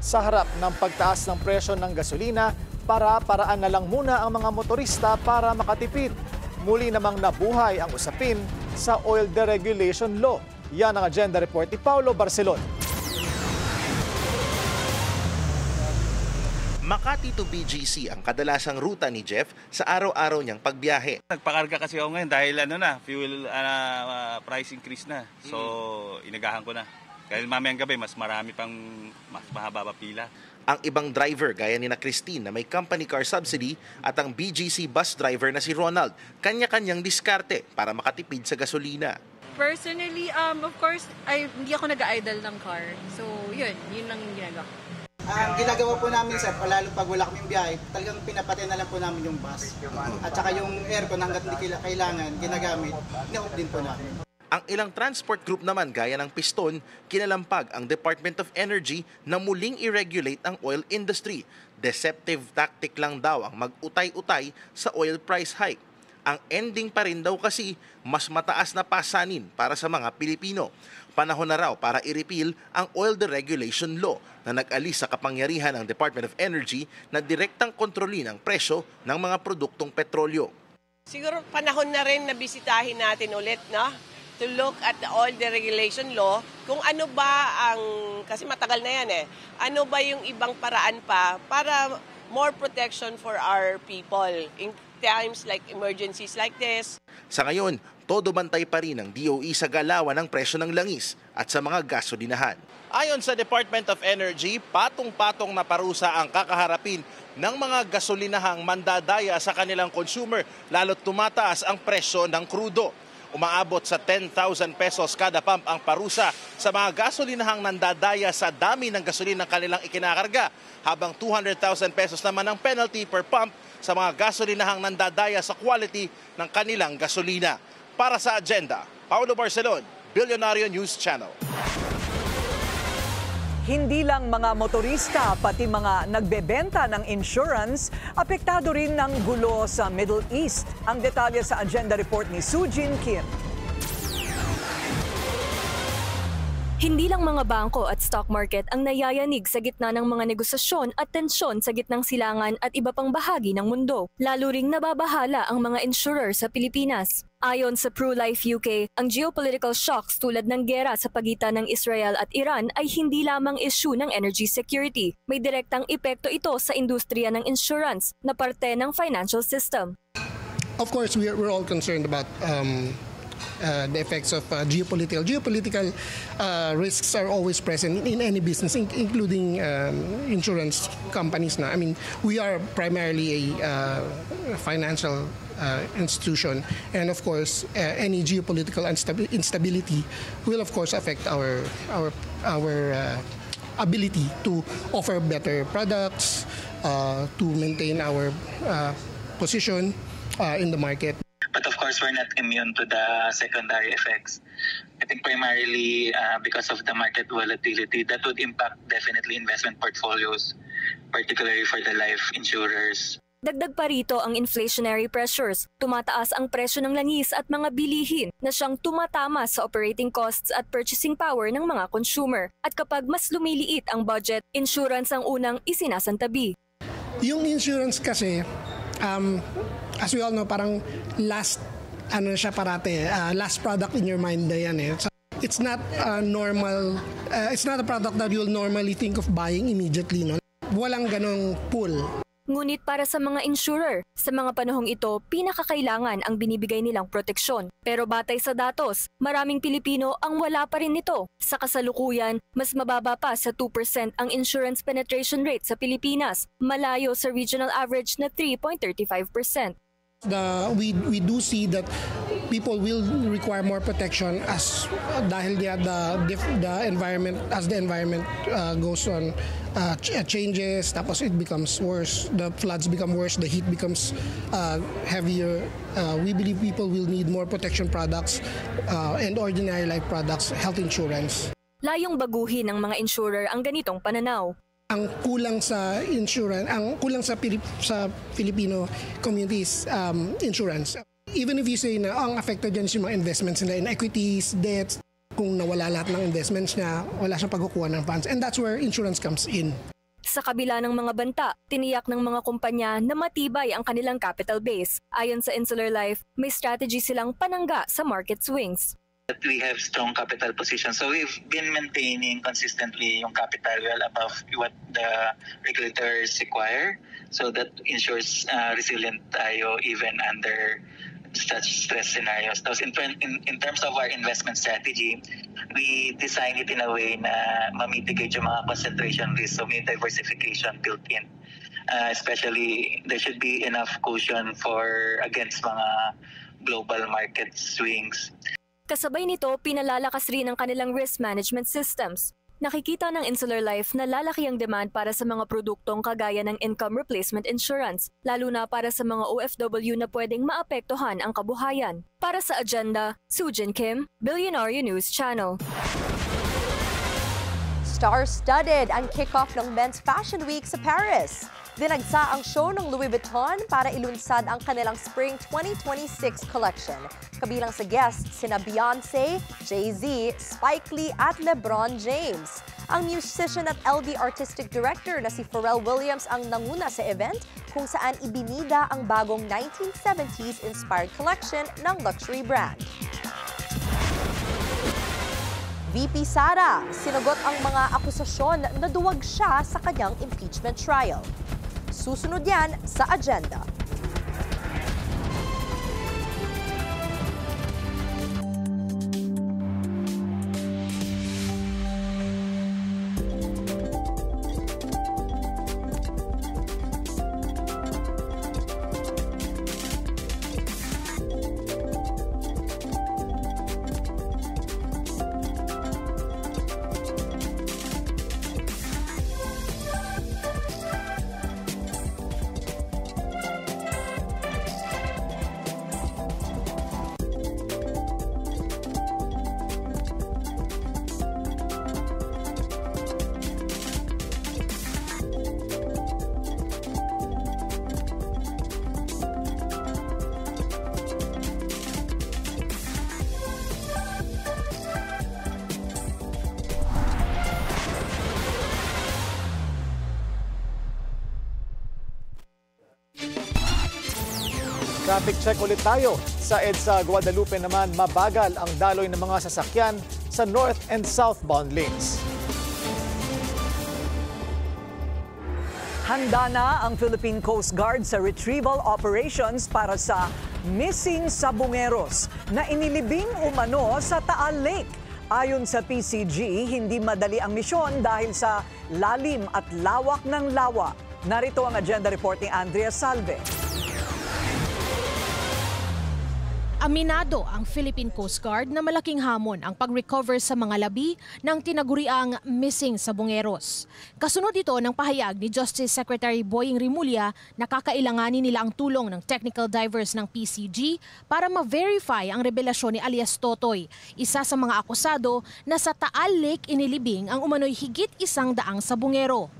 Sa harap ng pagtaas ng presyo ng gasolina, para-paraan na lang muna ang mga motorista para makatipid. Muli namang nabuhay ang usapin sa oil deregulation law. Yan ang agenda report ni Paulo Barcelon. Makati to BGC ang kadalasang ruta ni Jeff sa araw-araw niyang pagbiyahe. Nagpakarga kasi ako ngayon dahil fuel price increase na. So inagahan ko na. Dahil mamayang gabi mas mahaba pa pila. Ang ibang driver gaya ni na Christine na may company car subsidy at ang BGC bus driver na si Ronald, kanya-kanyang diskarte para makatipid sa gasolina. Personally, of course, hindi ako nag-idle ng car. So yun lang yung ginagawa. Ang ginagawa po namin, sir, lalo pag wala kaming biyahe, talagang pinapatay na lang po namin yung bus. At saka yung aircon hanggat hindi kailangan, ginagamit, ina-off din po namin. Ang ilang transport group naman gaya ng Piston, kinalampag ang Department of Energy na muling i-regulate ang oil industry. Deceptive tactic lang daw ang mag-utay-utay sa oil price hike. Ang ending pa rin daw kasi mas mataas na pasanin para sa mga Pilipino. Panahon na raw para i-repeal ang oil deregulation law na nag-alis sa kapangyarihan ng Department of Energy na direktang kontrolin ang presyo ng mga produktong petrolyo. Siguro panahon na rin na bisitahin natin ulit, no? To look at the oil deregulation law, kung ano ba ang, kasi matagal na yan ano ba yung ibang paraan pa para more protection for our people in times like emergencies like this. Sa ngayon, todo bantay pa rin ang DOE sa galawan ng presyo ng langis at sa mga gasolinahan. Ayon sa Department of Energy, patong-patong na parusa ang kakaharapin ng mga gasolinahang mandadaya sa kanilang consumer lalo't tumataas ang presyo ng krudo. Umaabot sa 10,000 pesos kada pump ang parusa sa mga gasolinahang nandadaya sa dami ng gasolina kanilang ikinakarga, habang 200,000 pesos naman ang penalty per pump sa mga gasolinahang nandadaya sa quality ng kanilang gasolina. Para sa Agenda, Paulo Barcelon, Billionaire News Channel. Hindi lang mga motorista, pati mga nagbebenta ng insurance, apektado rin ng gulo sa Middle East. Ang detalye sa Agenda Report ni Sujin Kim. Hindi lang mga bangko at stock market ang nayayanig sa gitna ng mga negosasyon at tensyon sa gitnang silangan at iba pang bahagi ng mundo. Lalo ring nababahala ang mga insurer sa Pilipinas. Ayon sa PruLife UK, ang geopolitical shocks tulad ng gera sa pagitan ng Israel at Iran ay hindi lamang issue ng energy security. May direktang epekto ito sa industriya ng insurance na parte ng financial system. Of course, we're all concerned about the effects of geopolitical risks are always present in any business, including insurance companies. I mean, we are primarily a financial institution, and of course, any geopolitical instability will, of course, affect our ability to offer better products, to maintain our position in the market. But of course, we're not immune to the secondary effects. I think primarily because of the market volatility, that would impact definitely investment portfolios, particularly for the life insurers. Dagdag pa rito ang inflationary pressures. Tumataas ang presyo ng langis at mga bilihin na siyang tumatama sa operating costs at purchasing power ng mga consumer. At kapag mas lumiliit ang budget, insurance ang unang isinasantabi. Yung insurance kasi, as we all know, parang last product in your mind na yan eh. So it's not normal, it's not a product that you'll normally think of buying immediately, no? Walang ganong pull. Ngunit para sa mga insurer, sa mga panahong ito, pinakakailangan ang binibigay nilang proteksyon. Pero batay sa datos, maraming Pilipino ang wala pa rin nito. Sa kasalukuyan, mas mababa pa sa 2% ang insurance penetration rate sa Pilipinas, malayo sa regional average na 3.35%. We do see that people will require more protection dahil the environment, as the environment goes on, changes, tapos it becomes worse, the floods become worse, the heat becomes heavier. We believe people will need more protection products and ordinary life products, health insurance. Layong baguhin ng mga insurer ang ganitong pananaw. Ang kulang sa insurance, ang kulang sa Filipino communities insurance. Even if you say na ang affected dyan yung mga investments nila in equities, debts, kung nawala lahat ng investments niya, wala siyang pagkukuha ng funds. And that's where insurance comes in. Sa kabila ng mga banta, tiniyak ng mga kumpanya na matibay ang kanilang capital base. Ayon sa Insular Life, may strategy silang panangga sa market swings. We have strong capital position. So we've been maintaining consistently yung capital well above what the regulators require. So that ensures resilient tayo even under such stress scenarios. Tapos in terms of our investment strategy, we design it in a way na ma-mitigate yung mga concentration risk. So may diversification built in. Especially, there should be enough cushion against mga global market swings. Kasabay nito, pinalalakas rin ang kanilang risk management systems. Nakikita ng Insular Life na lalaki ang demand para sa mga produktong kagaya ng income replacement insurance, lalo na para sa mga OFW na pwedeng maapektuhan ang kabuhayan. Para sa Agenda, Sujin Kim, Billionaire News Channel. Star-studded ang kickoff ng Men's Fashion Week sa Paris. Dinagsa ang show ng Louis Vuitton para ilunsad ang kanilang Spring 2026 collection. Kabilang sa guests sina Beyoncé, Jay-Z, Spike Lee at LeBron James. Ang musician at LV Artistic Director na si Pharrell Williams ang nanguna sa event kung saan ibinida ang bagong 1970s inspired collection ng luxury brand. VP Sara, sinagot ang mga akusasyon na duwag siya sa kanyang impeachment trial. Susunod yan sa Agenda. Traffic check ulit tayo. Sa EDSA Guadalupe naman, mabagal ang daloy ng mga sasakyan sa north and southbound lanes. Handa na ang Philippine Coast Guard sa retrieval operations para sa missing sabongeros na inilibing umano sa Taal Lake. Ayon sa PCG, hindi madali ang misyon dahil sa lalim at lawak ng lawa. Narito ang agenda report ni Andrea Salve. Aminado ang Philippine Coast Guard na malaking hamon ang pag-recover sa mga labi ng tinaguriang missing sabongeros. Kasunod ito ng pahayag ni Justice Secretary Boying Rimulya na kakailanganin nila ang tulong ng technical divers ng PCG para ma-verify ang revelasyon ni alias Totoy, isa sa mga akusado na sa Taal Lake inilibing ang umano'y higit 100 sabongero.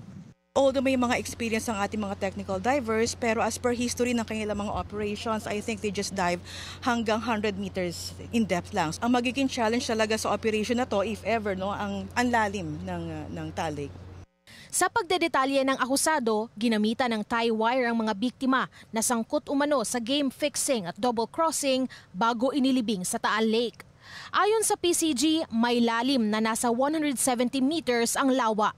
Although may mga experience ang ating mga technical divers, pero as per history ng kanilang mga operations, I think they just dive hanggang 100 meters in depth lang. Ang magiging challenge talaga sa operation na to, if ever, no, ang lalim ng Taal Lake. Sa pagdedetalye ng akusado, ginamitan ng tie wire ang mga biktima na sangkot umano sa game fixing at double crossing bago inilibing sa Taal Lake. Ayon sa PCG, may lalim na nasa 170 meters ang lawa.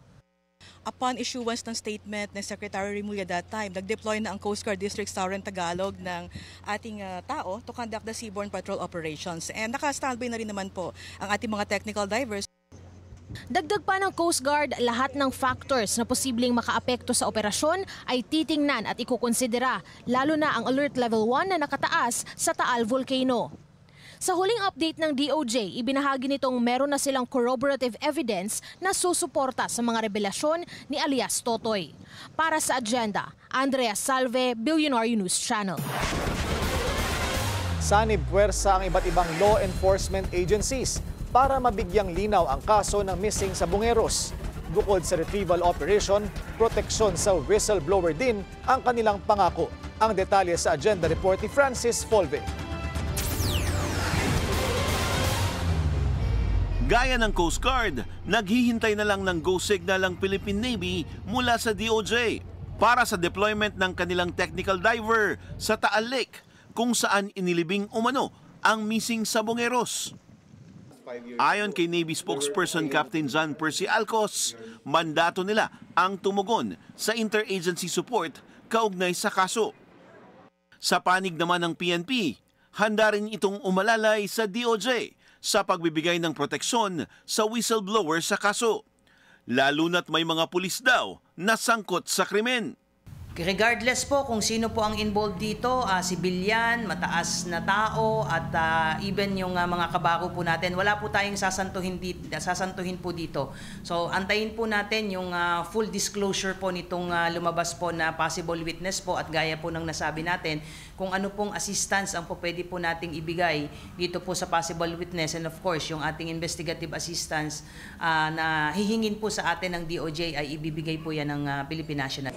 Upon issuance ng statement ng Secretary Rimulya that time, nag-deploy na ang Coast Guard District Southern Tagalog ng ating tao to conduct the seaborne patrol operations. And naka-standby na rin naman po ang ating mga technical divers. Dagdag pa ng Coast Guard, lahat ng factors na posibleng makaapekto sa operasyon ay titingnan at ikukonsidera, lalo na ang Alert Level 1 na nakataas sa Taal Volcano. Sa huling update ng DOJ, ibinahagi nitong meron na silang corroborative evidence na susuporta sa mga revelasyon ni alias Totoy. Para sa agenda, Andrea Salve, Billionaire News Channel. Sanib puwersa ang iba't ibang law enforcement agencies para mabigyang linaw ang kaso ng missing sabongeros. Bukod sa retrieval operation, proteksyon sa whistleblower din ang kanilang pangako. Ang detalye sa agenda report ni Francis Folve. Gaya ng Coast Guard, naghihintay na lang ng go signal ang Philippine Navy mula sa DOJ para sa deployment ng kanilang technical diver sa Taal Lake kung saan inilibing umano ang missing sabongeros. Ayon kay Navy spokesperson Captain John Percy Alcos, mandato nila ang tumugon sa interagency support kaugnay sa kaso. Sa panig naman ng PNP, handa rin itong umalalay sa DOJ sa pagbibigay ng proteksyon sa whistleblower sa kaso. Lalo na't may mga pulis daw na sangkot sa krimen. Regardless po kung sino po ang involved dito, civilian, mataas na tao at even yung mga kabako po natin, wala po tayong sasantuhin po dito. So antayin po natin yung full disclosure po nitong lumabas po na possible witness po at gaya po ng nasabi natin kung ano pong assistance ang po pwede po nating ibigay dito po sa possible witness, and of course yung ating investigative assistance na hihingin po sa atin ng DOJ ay ibibigay po yan ng Philippine National.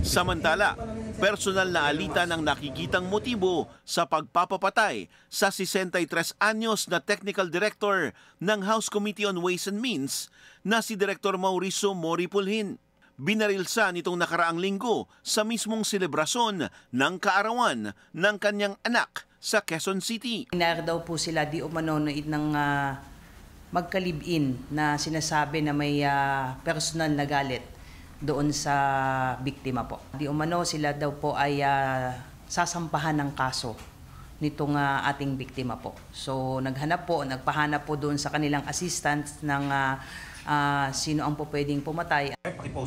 Samantala, personal na alitan ang nakikitang motibo sa pagpapapatay sa 63 anyos na Technical Director ng House Committee on Ways and Means na si Director Mauricio Mori Pulhin. Binarilsa nitong nakaraang linggo sa mismong selebrasyon ng kaarawan ng kanyang anak sa Quezon City. Inar daw po sila di umano ng magkalibin na sinasabi na may personal na galit doon sa biktima po. Di umano sila daw po ay sasampahan ng kaso nitong ating biktima po. So nagpahanap po doon sa kanilang assistant ng sino ang po pwedeng pumatay.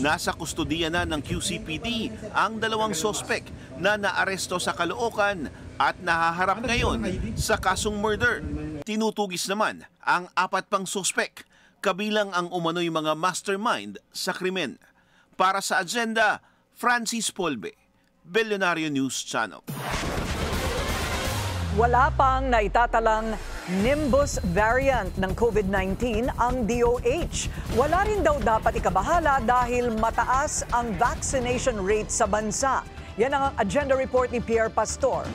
Nasa kustudiya na ng QCPD ang dalawang sospek na naaresto sa Caloocan at nahaharap ngayon sa kasong murder. Tinutugis naman ang 4 pang sospek, kabilang ang umano'y mga mastermind sa krimen. Para sa agenda, Francis Polbe, Billionaire News Channel. Wala pang naitatalang Nimbus variant ng COVID-19 ang DOH. Wala rin daw dapat ikabahala dahil mataas ang vaccination rate sa bansa. Yan ang agenda report ni Pierre Pastor.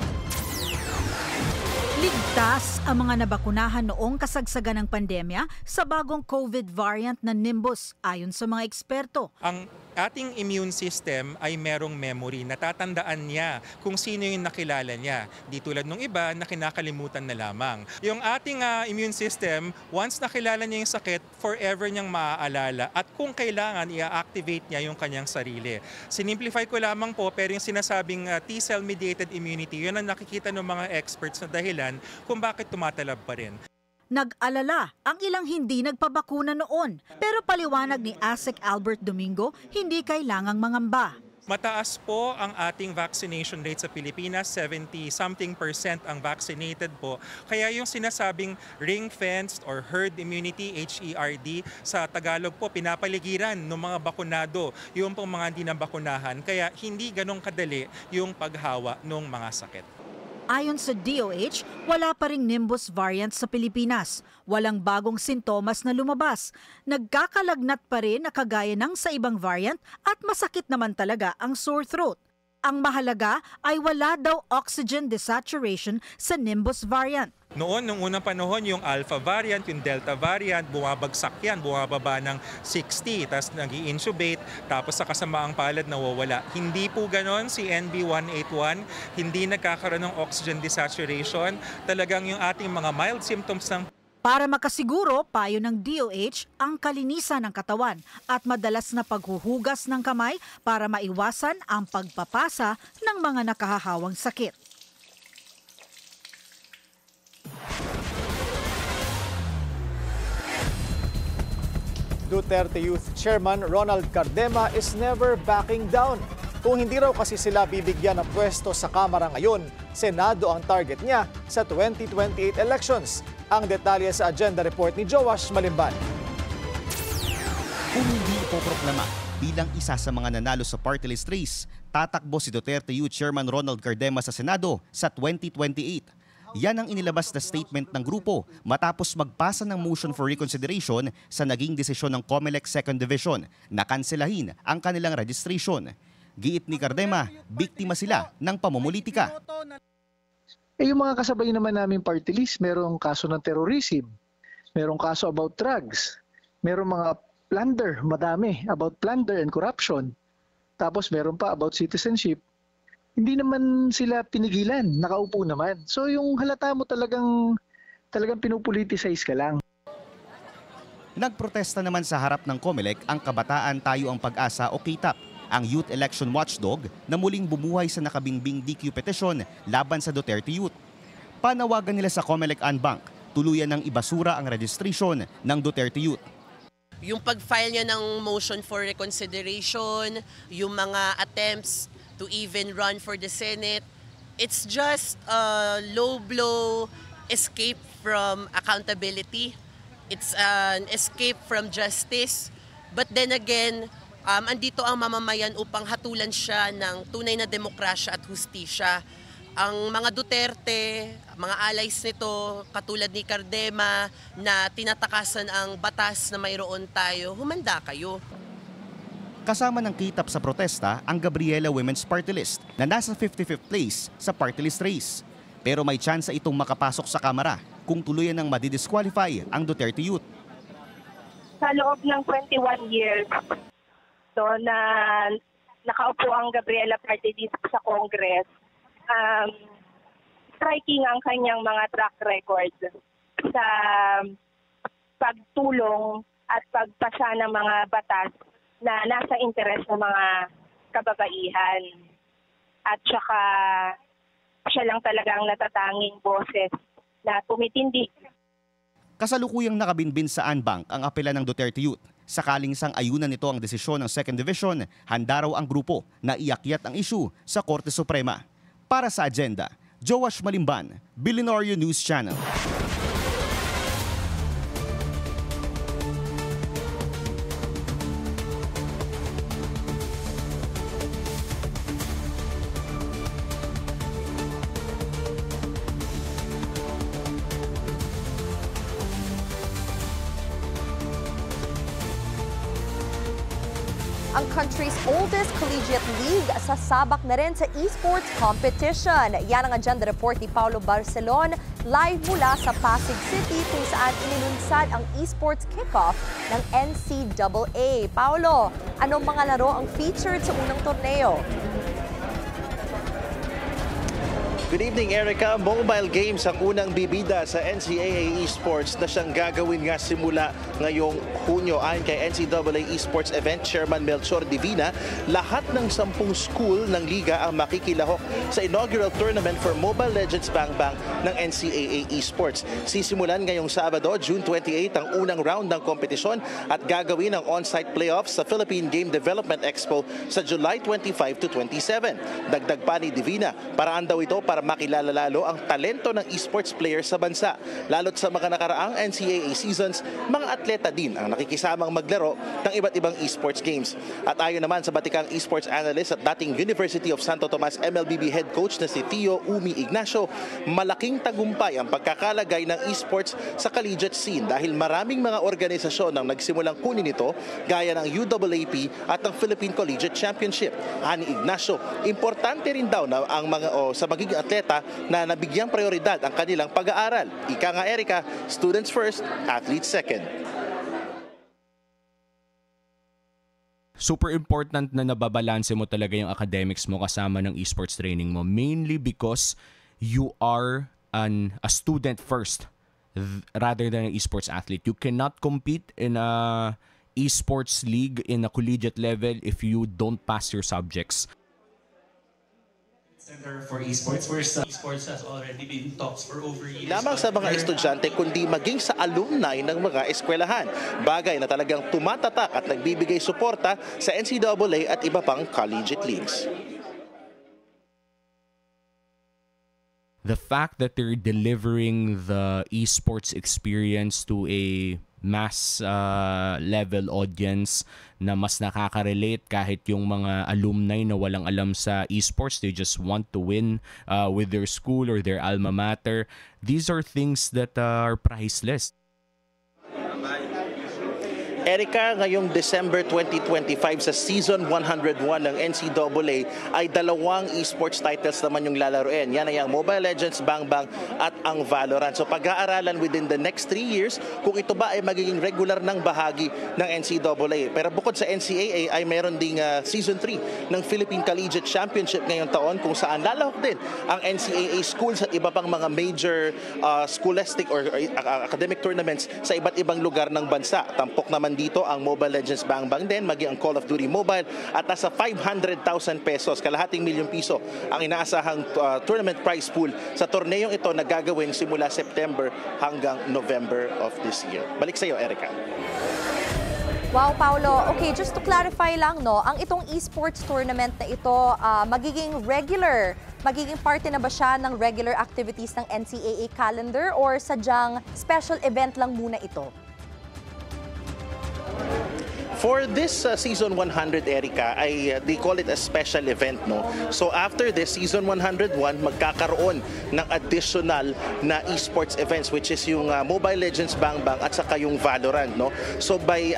Ligtas ang mga nabakunahan noong kasagsagan ng pandemya sa bagong COVID variant na Nimbus ayon sa mga eksperto. Ang ating immune system ay merong memory. Natatandaan niya kung sino yung nakilala niya. Di tulad nung iba na kinakalimutan na lamang. Yung ating immune system, once nakilala niya yung sakit, forever niyang maaalala. At kung kailangan, i-activate niya yung kanyang sarili. Sinimplify ko lamang po, pero yung sinasabing T-cell mediated immunity, yun ang nakikita ng mga experts na dahilan kung bakit tumatalab pa rin. Nag-alala ang ilang hindi nagpabakuna noon, pero paliwanag ni ASEC Albert Domingo, hindi kailangang mangamba. Mataas po ang ating vaccination rate sa Pilipinas, 70-something% ang vaccinated po. Kaya yung sinasabing ring-fenced or herd immunity, HERD, sa Tagalog po, pinapaligiran ng mga bakunado, yung pong mga hindi nabakunahan. Kaya hindi ganong kadali yung paghawa ng mga sakit. Ayon sa DOH, wala pa ring Nimbus variant sa Pilipinas. Walang bagong sintomas na lumabas. Nagkakalagnat pa rin na kagaya ng sa ibang variant at masakit naman talaga ang sore throat. Ang mahalaga ay wala daw oxygen desaturation sa Nimbus variant. Noon, nung unang panahon, yung Alpha variant, yung Delta variant, bumabagsak yan, bumababa ng 60, tapos nag-i-intubate, tapos sa kasamaang palad nawawala. Hindi po ganon si NB181, hindi nagkakaroon ng oxygen desaturation. Talagang yung ating mga mild symptoms ng Para makasiguro, payo ng DOH ang kalinisan ng katawan at madalas na paghuhugas ng kamay para maiwasan ang pagpapasa ng mga nakahahawang sakit. Duterte Youth Chairman Ronald Cardema is never backing down. Kung hindi raw kasi sila bibigyan ng pwesto sa Kamara ngayon, Senado ang target niya sa 2028 elections. Ang detalye sa agenda report ni Joash Malimban. Kung hindi ipoproklama bilang isa sa mga nanalo sa party list race, tatakbo si Duterte Youth Chairman Ronald Cardema sa Senado sa 2028. Yan ang inilabas na statement ng grupo matapos magpasa ng motion for reconsideration sa naging desisyon ng COMELEC 2nd Division na kanselahin ang kanilang registration. Giit ni Cardema, biktima sila ng pamumulitika. Yung mga kasabay naman namin party list, merong kaso ng terrorism, merong kaso about drugs, merong mga plunder, madami, about plunder and corruption. Tapos meron pa about citizenship. Hindi naman sila pinigilan, nakaupo naman. So yung halata mo talagang pinupoliticize ka lang. Nagprotesta naman sa harap ng COMELEC ang Kabataan Tayo ang Pag-asa o KTAP, ang youth election watchdog na muling bumuhay sa nakabingbing DQ petition laban sa Duterte Youth. Panawagan nila sa COMELEC Unbank, tuluyan ng ibasura ang registration ng Duterte Youth. Yung pag-file niya ng motion for reconsideration, yung mga attempts to even run for the Senate, it's just a low-blow escape from accountability. It's an escape from justice. But then again, andito ang mamamayan upang hatulan siya ng tunay na demokrasya at hustisya. Ang mga Duterte, mga allies nito, katulad ni Cardema, na tinatakasan ang batas na mayroon tayo, humanda kayo. Kasama ng KTAP sa protesta ang Gabriela Women's Party List na nasa 55th place sa party list race. Pero may tsansa itong makapasok sa Kamara kung tuluyan ng madidisqualify ang Duterte Youth. Sa loob ng 21 years, so na nakaupo ang Gabriela Party List sa Congress, striking ang kanyang mga track record sa pagtulong at pagpasa ng mga batas na nasa interes ng mga kababaihan. At saka siya lang talagang natatanging boses na tumitindig. Kasalukuyang nakabinbin sa Unbank ang apela ng Duterte Youth. Sakaling sang-ayunan nito ang desisyon ng 2nd Division, handa raw ang grupo na iakyat ang issue sa Korte Suprema. Para sa agenda, Joash Malimban, Billionaire News Channel. Ang country's oldest collegiate league sasabak na rin sa esports competition. Yan ang agenda report ni Paulo Barcelon live mula sa Pasig City kung saan inilunsad ang esports kickoff ng NCAA. Paolo, anong mga laro ang featured sa unang torneo? Good evening, Erica. Mobile games ang unang bibida sa NCAA Esports na siyang gagawin nga simula ngayong Hunyo. Ayon kay NCAA Esports Event Chairman Melchor Divina, lahat ng 10 school ng liga ang makikilahok sa inaugural tournament for Mobile Legends Bang Bang ng NCAA Esports. Sisimulan ngayong Sabado, June 28, ang unang round ng kompetisyon at gagawin ang on-site playoffs sa Philippine Game Development Expo sa July 25 to 27. Dagdag pa ni Divina, paraan daw ito para makilala lalo ang talento ng esports players sa bansa. Lalo't sa mga nakaraang NCAA seasons, mga atleta din ang nakikisamang maglaro ng iba't ibang esports games. At ayon naman sa batikang esports analyst at dating University of Santo Tomas MLBB head coach na si Theo Umi Ignacio, malaking tagumpay ang pagkakalagay ng esports sa collegiate scene dahil maraming mga organisasyon ang nagsimulang kunin ito gaya ng UAAP at ang Philippine Collegiate Championship. Ani Ignacio, importante rin daw na ang mga sa magiging atleta na nabigyang prioridad ang kanilang pag-aaral. Ika nga, Erica, students first, athletes second. Super important na nababalanse mo talaga yung academics mo kasama ng esports training mo, mainly because you are a student first rather than an esports athlete. You cannot compete in a esports league in a collegiate level if you don't pass your subjects. Center for Esports, where esports has already been talks for over years. Lamang sa mga estudyante kundi maging sa alumni ng mga eskwelahan. Bagay na talagang tumatatak at nagbibigay suporta sa NCAA at iba pang collegiate leagues. The fact that they're delivering the esports experience to a mass level audience na mas nakaka-relate kahit yung mga alumni na walang alam sa esports, they just want to win with their school or their alma mater. These are things that are priceless. Erica, ngayong December 2025 sa Season 101 ng NCAA ay 2 esports titles naman yung lalaroin. Yan ay ang Mobile Legends Bang Bang at ang Valorant. So pag-aaralan within the next 3 years kung ito ba ay magiging regular ng bahagi ng NCAA. Pero bukod sa NCAA ay mayroon ding Season 3 ng Philippine Collegiate Championship ngayong taon kung saan lalahok din ang NCAA schools at iba pang mga major scholastic or academic tournaments sa iba't ibang lugar ng bansa. Tampok naman dito ang Mobile Legends Bang Bang din, maging ang Call of Duty Mobile at nasa 500,000 pesos, kalahating milyong piso ang inaasahang tournament prize pool sa torneyong ito na gagawin simula September hanggang November of this year. Balik sa iyo, Erica. Wow, Paolo. Okay, just to clarify lang, no, ang itong esports tournament na ito, magiging regular, magiging parte na ba siya ng regular activities ng NCAA calendar or sadyang special event lang muna ito? For this Season 100, Erica, they call it a special event, no? So after this, Season 101, magkakaroon ng additional na esports events, which is yung Mobile Legends Bang Bang at saka yung Valorant, no? So by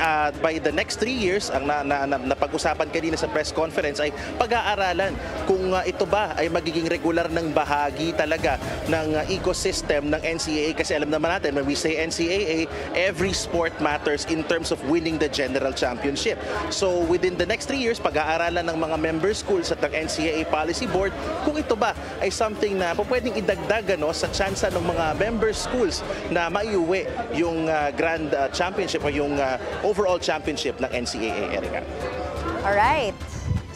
the next 3 years, ang napag-usapan kanina sa press conference ay pag-aaralan kung ito ba ay magiging regular ng bahagi talaga ng ecosystem ng NCAA. Kasi alam naman natin, when we say NCAA, every sport matters in terms of winning the general championship. So within the next 3 years, pag-aaralan ng mga member schools at ng NCAA Policy Board kung ito ba ay something na pwedeng idagdag sa tsansa ng mga member schools na maiuwi yung Grand Championship o yung overall championship ng NCAA, Erica. Alright.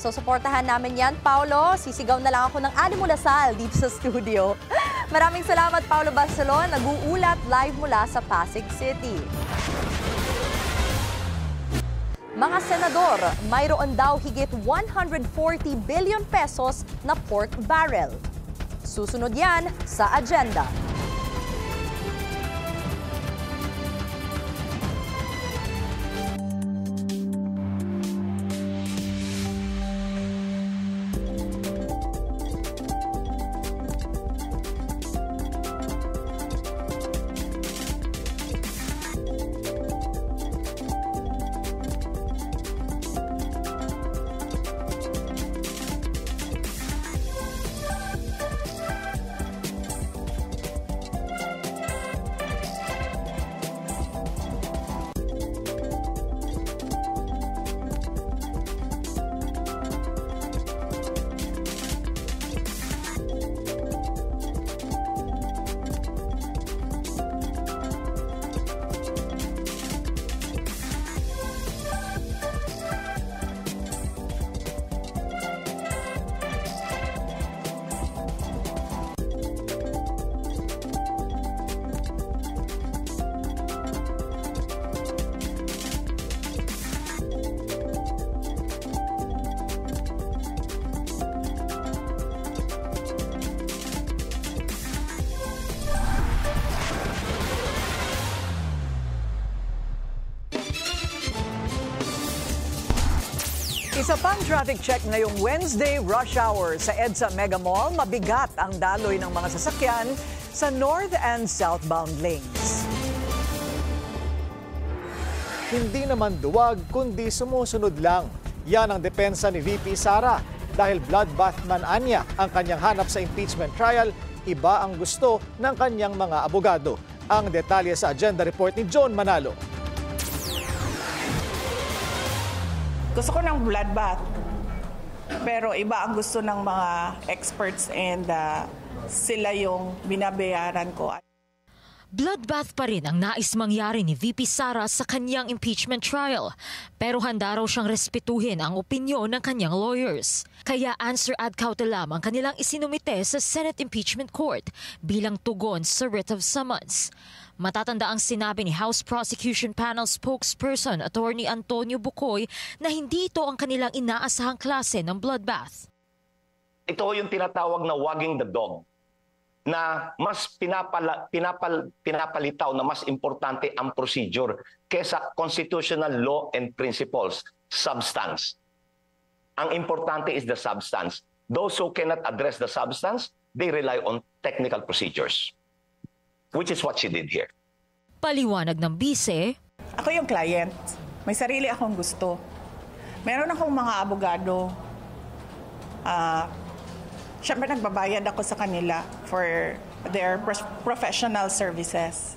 So, suportahan namin yan, Paolo. Sisigaw na lang ako ng Animo Lasal dito sa studio. Maraming salamat, Paolo Barcelon. Nag-uulat live mula sa Pasig City. Mga senador, mayroon daw higit 140 billion pesos na pork barrel. Susunod yan sa agenda. Isa pang traffic check ngayong Wednesday rush hour sa EDSA Mega Mall. Mabigat ang daloy ng mga sasakyan sa north and southbound lanes. Hindi naman duwag kundi sumusunod lang. Yan ang depensa ni VP Sara. Dahil bloodbath man anya ang kanyang hanap sa impeachment trial, iba ang gusto ng kanyang mga abogado. Ang detalye sa agenda report ni John Manalo. Gusto ko ng bloodbath, pero iba ang gusto ng mga experts and sila yung binabayaran ko. Bloodbath pa rin ang nais mangyari ni VP Sara sa kanyang impeachment trial. Pero handa raw siyang respetuhin ang opinyon ng kanyang lawyers. Kaya answer ad cautelam ang kanilang isinumite sa Senate Impeachment Court bilang tugon sa writ of summons. Matatanda ang sinabi ni House Prosecution Panel spokesperson Attorney Antonio Bucoy na hindi ito ang kanilang inaasahang klase ng bloodbath. Ito yung tinatawag na wagging the dog, na mas pinapalitaw na mas importante ang procedure kesa constitutional law and principles, substance. Ang importante is the substance. Those who cannot address the substance, they rely on technical procedures, which is what she did here. Paliwanag ng bise, ako yung client. May sarili akong gusto. Meron akong mga abogado. Siyempre nagbabayad ako sa kanila for their professional services.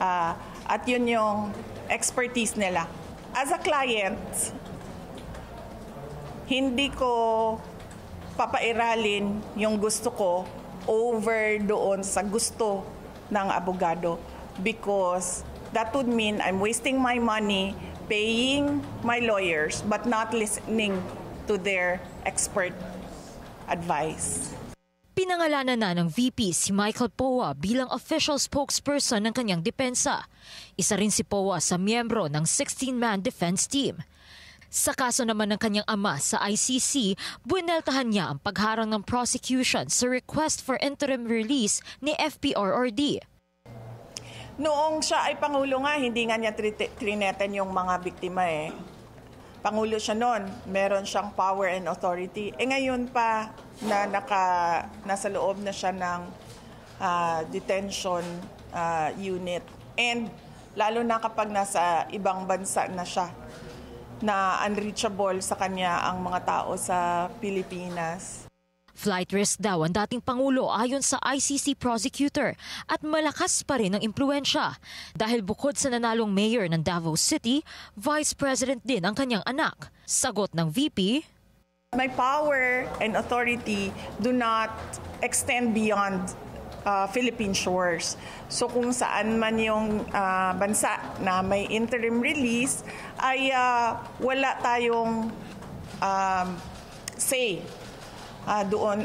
At yun yung expertise nila. As a client, hindi ko papairalin yung gusto ko over doon sa gusto ng abogado because that would mean I'm wasting my money paying my lawyers but not listening to their expert advice. Pinangalanan na ng VP si Michael Poa bilang official spokesperson ng kanyang depensa. Isa rin si Poa sa miyembro ng 16-man defense team. Sa kaso naman ng kanyang ama sa ICC, buwineltahan niya ang pagharang ng prosecution sa request for interim release ni FPRRD. Noong siya ay Pangulo nga, hindi nga niya trineten yung mga biktima eh. Pangulo siya noon, meron siyang power and authority. Ngayon pa na nasa loob na siya ng detention unit. And lalo na kapag nasa ibang bansa na siya, na unreachable sa kanya ang mga tao sa Pilipinas. Flight risk daw ang dating Pangulo ayon sa ICC prosecutor at malakas pa rin ang impluensya dahil bukod sa nanalong mayor ng Davao City, Vice President din ang kanyang anak. Sagot ng VP, my power and authority do not extend beyond Philippine shores. So kung saan man yung bansa na may interim release ay wala tayong say doon.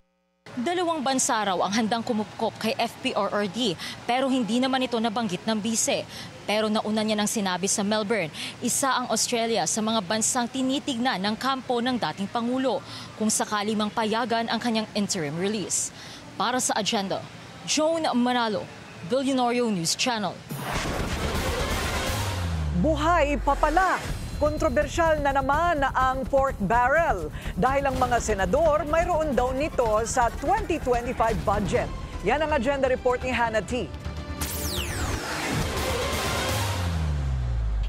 Dalawang bansa raw ang handang kumupkop kay FPRRD pero hindi naman ito nabanggit ng bise. Pero nauna niya nang sinabi sa Melbourne, isa ang Australia sa mga bansang tinitignan ng kampo ng dating Pangulo kung sakali mang payagan ang kanyang interim release. Para sa agenda, Joan Manalo, Billionario News Channel. Buhay pa pala! Kontrobersyal na naman ang pork barrel dahil ang mga senador mayroon daw nito sa 2025 budget. Yan ang agenda report ni Hannah T.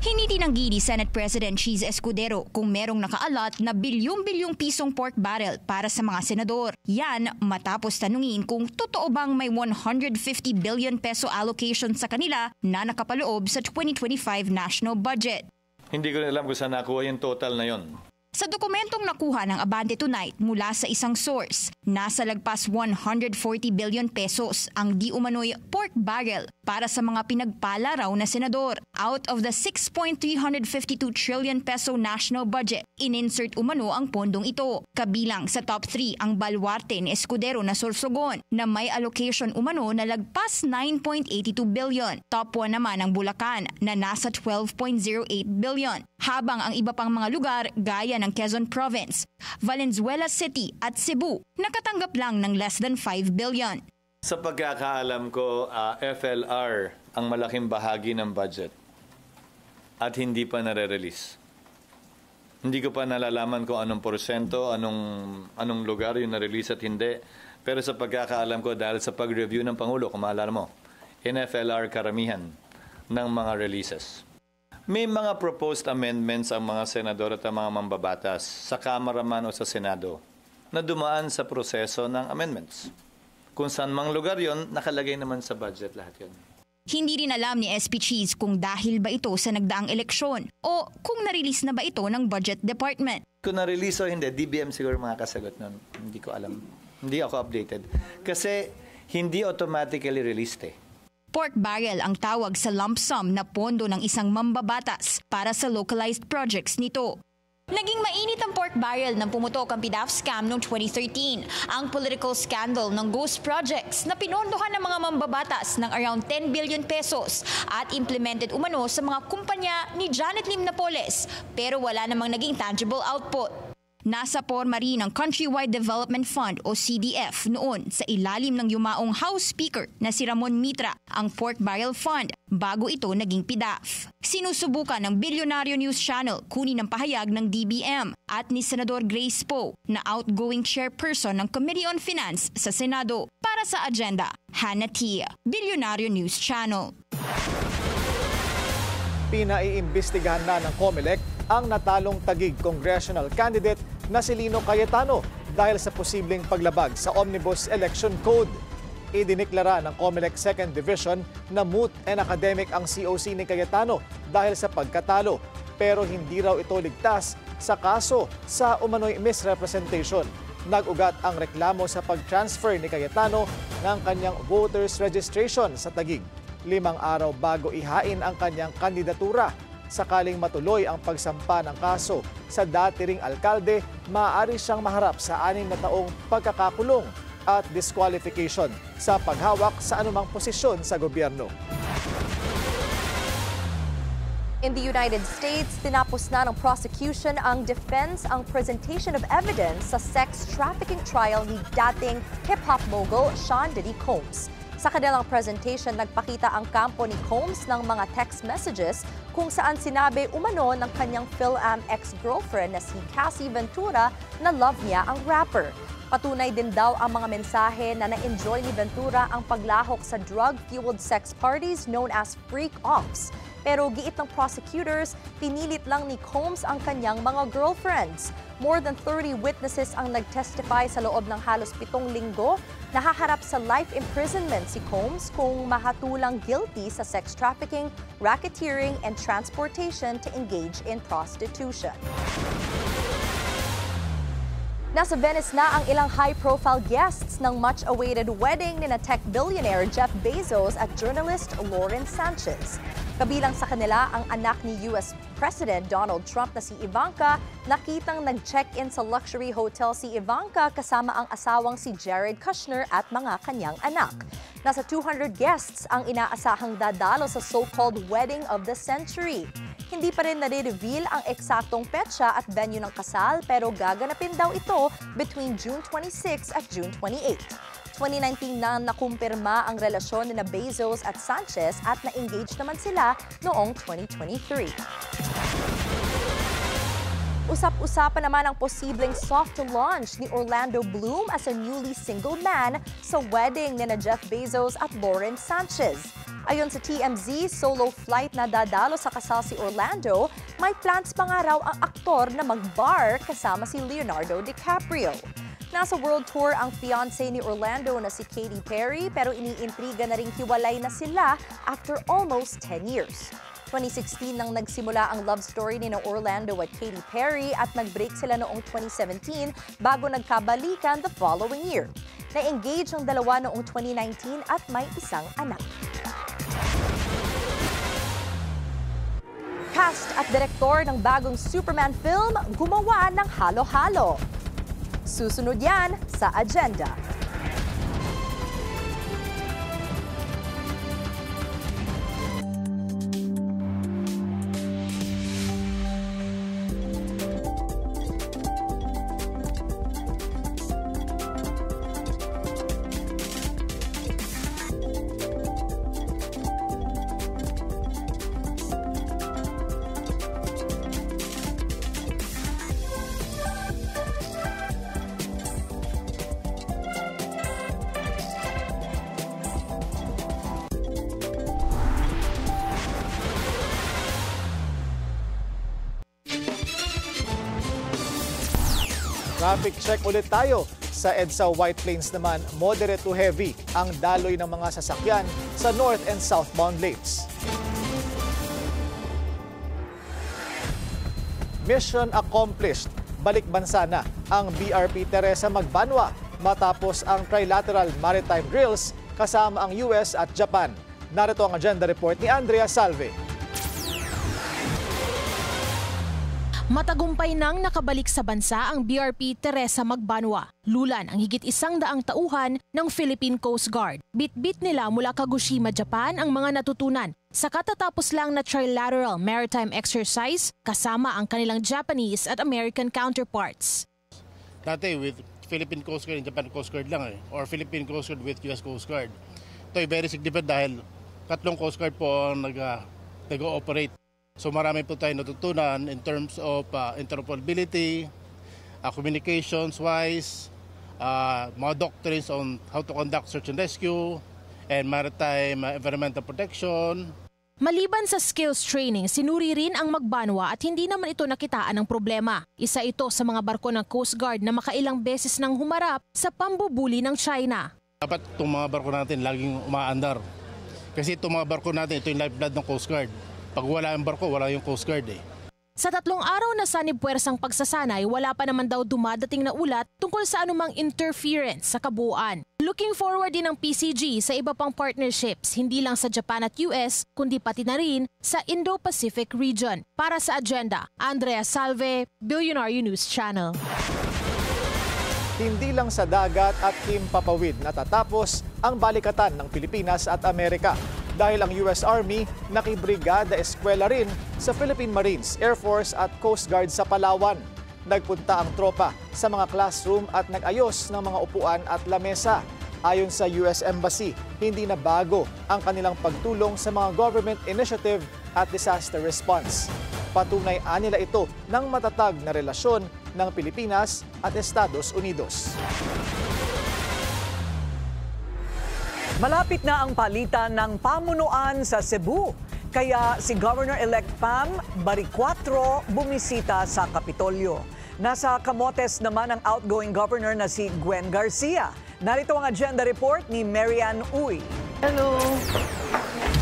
Hindi tinanggi ni Senate President Cheese Escudero kung merong nakaalat na bilyong-bilyong pisong pork barrel para sa mga senador. Yan matapos tanungin kung totoo bang may 150 billion peso allocation sa kanila na nakapaloob sa 2025 national budget. Hindi ko alam kung saan nakuha yung total na yon. Sa dokumentong nakuha ng Abante Tonight mula sa isang source, nasa lagpas 140 billion pesos ang di umano'y pork barrel para sa mga pinagpala raw na senador. Out of the 6.352 trillion peso national budget, ininsert umano ang pondong ito. Kabilang sa top 3 ang Baluarte ni Escudero na Sorsogon na may allocation umano na lagpas 9.82 billion. Top 1 naman ang Bulacan na nasa 12.08 billion. Habang ang iba pang mga lugar gaya ng Quezon Province, Valenzuela City at Cebu nakatanggap lang ng less than 5 billion. Sa pagkakaalam ko, FLR ang malaking bahagi ng budget at hindi pa nare-release. Hindi ko pa nalalaman kung anong porsyento, anong lugar yung na-release at hindi. Pero sa pagkakaalam ko, dahil sa pag-review ng Pangulo, kung maalala mo, NFLR karamihan ng mga releases. May mga proposed amendments ang mga senador at ang mga mambabatas sa Kamara man o sa Senado na dumaan sa proseso ng amendments. Kung saan mang lugar yon, nakalagay naman sa budget lahat yon. Hindi rin alam ni SP Cheese kung dahil ba ito sa nagdaang eleksyon o kung na-release na ba ito ng Budget Department. Kung na-release o hindi, DBM siguro makakasagot nun. Hindi ko alam. Hindi ako updated. Kasi hindi automatically released eh. Pork barrel ang tawag sa lump sum na pondo ng isang mambabatas para sa localized projects nito. Naging mainit ang pork barrel nang pumutok ang PDAF scam noong 2013, ang political scandal ng ghost projects na pinondohan ng mga mambabatas ng around 10 billion pesos at implemented umano sa mga kumpanya ni Janet Lim Napoles pero wala namang naging tangible output. Nasa porma rin ng Countrywide Development Fund o CDF noon sa ilalim ng yumaong House Speaker na si Ramon Mitra ang Pork Barrel Fund bago ito naging PDAF. Sinusubukan ng Billionario News Channel kunin ang pahayag ng DBM at ni Senador Grace Poe na outgoing chairperson ng Committee on Finance sa Senado. Para sa agenda, Hannah Tia, Billionario News Channel. Pinaiimbestigahan na ng COMELEC ang natalong Taguig congressional candidate na si Lino Cayetano dahil sa posibleng paglabag sa Omnibus Election Code. Idiniklara ng COMELEC 2nd Division na moot and academic ang COC ni Cayetano dahil sa pagkatalo pero hindi raw ito ligtas sa kaso sa umano'y misrepresentation. Nag-ugat ang reklamo sa pag-transfer ni Cayetano ng kanyang voters registration sa Taguig. 5 araw bago ihain ang kanyang kandidatura. Sakaling matuloy ang pagsampa ng kaso sa dati ring alkalde, maaari siyang maharap sa 6 na taong pagkakakulong at disqualification sa paghawak sa anumang posisyon sa gobyerno. In the United States, tinapos na ng prosecution ang defense ang presentation of evidence sa sex trafficking trial ni dating hip-hop mogul Sean Diddy Combs. Sa kanilang presentation, nagpakita ang kampo ni Combs ng mga text messages kung saan sinabi umano ng kanyang Phil-Am ex-girlfriend na si Cassie Ventura na love niya ang rapper. Patunay din daw ang mga mensahe na na-enjoy ni Ventura ang paglahok sa drug-fueled sex parties known as freak-offs. Pero giit ng prosecutors, pinilit lang ni Combs ang kanyang mga girlfriends. More than 30 witnesses ang nag-testify sa loob ng halos 7 linggo. Nahaharap sa life imprisonment si Combs kung mahatulang guilty sa sex trafficking, racketeering, and transportation to engage in prostitution. Nasa Venice na ang ilang high-profile guests ng much-awaited wedding ni tech billionaire Jeff Bezos at journalist Lauren Sanchez. Kabilang sa kanila ang anak ni US President Donald Trump na si Ivanka. Nakitang nag-check-in sa luxury hotel si Ivanka kasama ang asawang si Jared Kushner at mga kanyang anak. Nasa 200 guests ang inaasahang dadalo sa so-called wedding of the century. Hindi pa rin nare-reveal ang eksaktong petsa at venue ng kasal pero gaganapin daw ito between June 26 at June 28. 2019 na nakumpirma ang relasyon ni Bezos at Sanchez at na-engage naman sila noong 2023. Usap-usapan naman ang posibleng soft launch ni Orlando Bloom as a newly single man sa wedding ni Jeff Bezos at Lauren Sanchez. Ayon sa TMZ, solo flight na dadalo sa kasal si Orlando, may plans pa nga raw ang aktor na mag-bar kasama si Leonardo DiCaprio. Nasa world tour ang fiancé ni Orlando na si Katy Perry pero iniintriga na ring hiwalay na sila after almost 10 years. 2016 nang nagsimula ang love story ni Orlando at Katy Perry at nag-break sila noong 2017 bago nagkabalikan the following year. Na-engage ang dalawa noong 2019 at may isang anak. Cast at direktor ng bagong Superman film gumawa ng halo-halo. Susunod yan sa agenda. Traffic check ulit tayo. Sa EDSA White Plains naman, moderate to heavy ang daloy ng mga sasakyan sa north and southbound lanes. Mission accomplished. Balik bansa na ang BRP Teresa Magbanwa matapos ang trilateral maritime drills kasama ang US at Japan. Narito ang agenda report ni Andrea Salve. Matagumpay nang nakabalik sa bansa ang BRP Teresa Magbanwa. Lulan ang higit 100 tauhan ng Philippine Coast Guard. Bit-bit nila mula Kagoshima, Japan ang mga natutunan sa katatapos lang na trilateral maritime exercise kasama ang kanilang Japanese at American counterparts. Dati with Philippine Coast Guard and Japan Coast Guard lang or Philippine Coast Guard with US Coast Guard. Ito ay very significant dahil 3 Coast Guard po ang nag-ooperate. So marami po tayo natutunan in terms of interoperability, communications-wise, mga doctrines on how to conduct search and rescue, and maritime environmental protection. Maliban sa skills training, sinuri rin ang Magbanwa at hindi naman ito nakitaan ng problema. Isa ito sa mga barko ng Coast Guard na makailang beses nang humarap sa pambubuli ng China. Dapat itong mga barko natin laging umaandar. Kasi itong mga barko natin, ito yung lifeblood ng Coast Guard. Pag wala yung barko, wala yung Coast Guard Sa 3 araw na sanib puwersang pagsasanay, wala pa naman daw dumadating na ulat tungkol sa anumang interference sa kabuuan. Looking forward din ng PCG sa iba pang partnerships, hindi lang sa Japan at US, kundi pati na rin sa Indo-Pacific region. Para sa agenda, Andrea Salve, Billionaire News Channel. Hindi lang sa dagat at himpapawid natatapos ang balikatan ng Pilipinas at Amerika. Dahil ang US Army nakibrigada eskwela rin sa Philippine Marines, Air Force at Coast Guard sa Palawan. Nagpunta ang tropa sa mga classroom at nag-ayos ng mga upuan at lamesa. Ayon sa US Embassy, hindi na bago ang kanilang pagtulong sa mga government initiative at disaster response. Patunay nila ito ng matatag na relasyon ng Pilipinas at Estados Unidos. Malapit na ang palitan ng pamunuan sa Cebu. Kaya si Governor-elect Pam Baricuatro bumisita sa Kapitolyo. Nasa Camotes naman ang outgoing governor na si Gwen Garcia. Narito ang agenda report ni Marian Uy. Hello!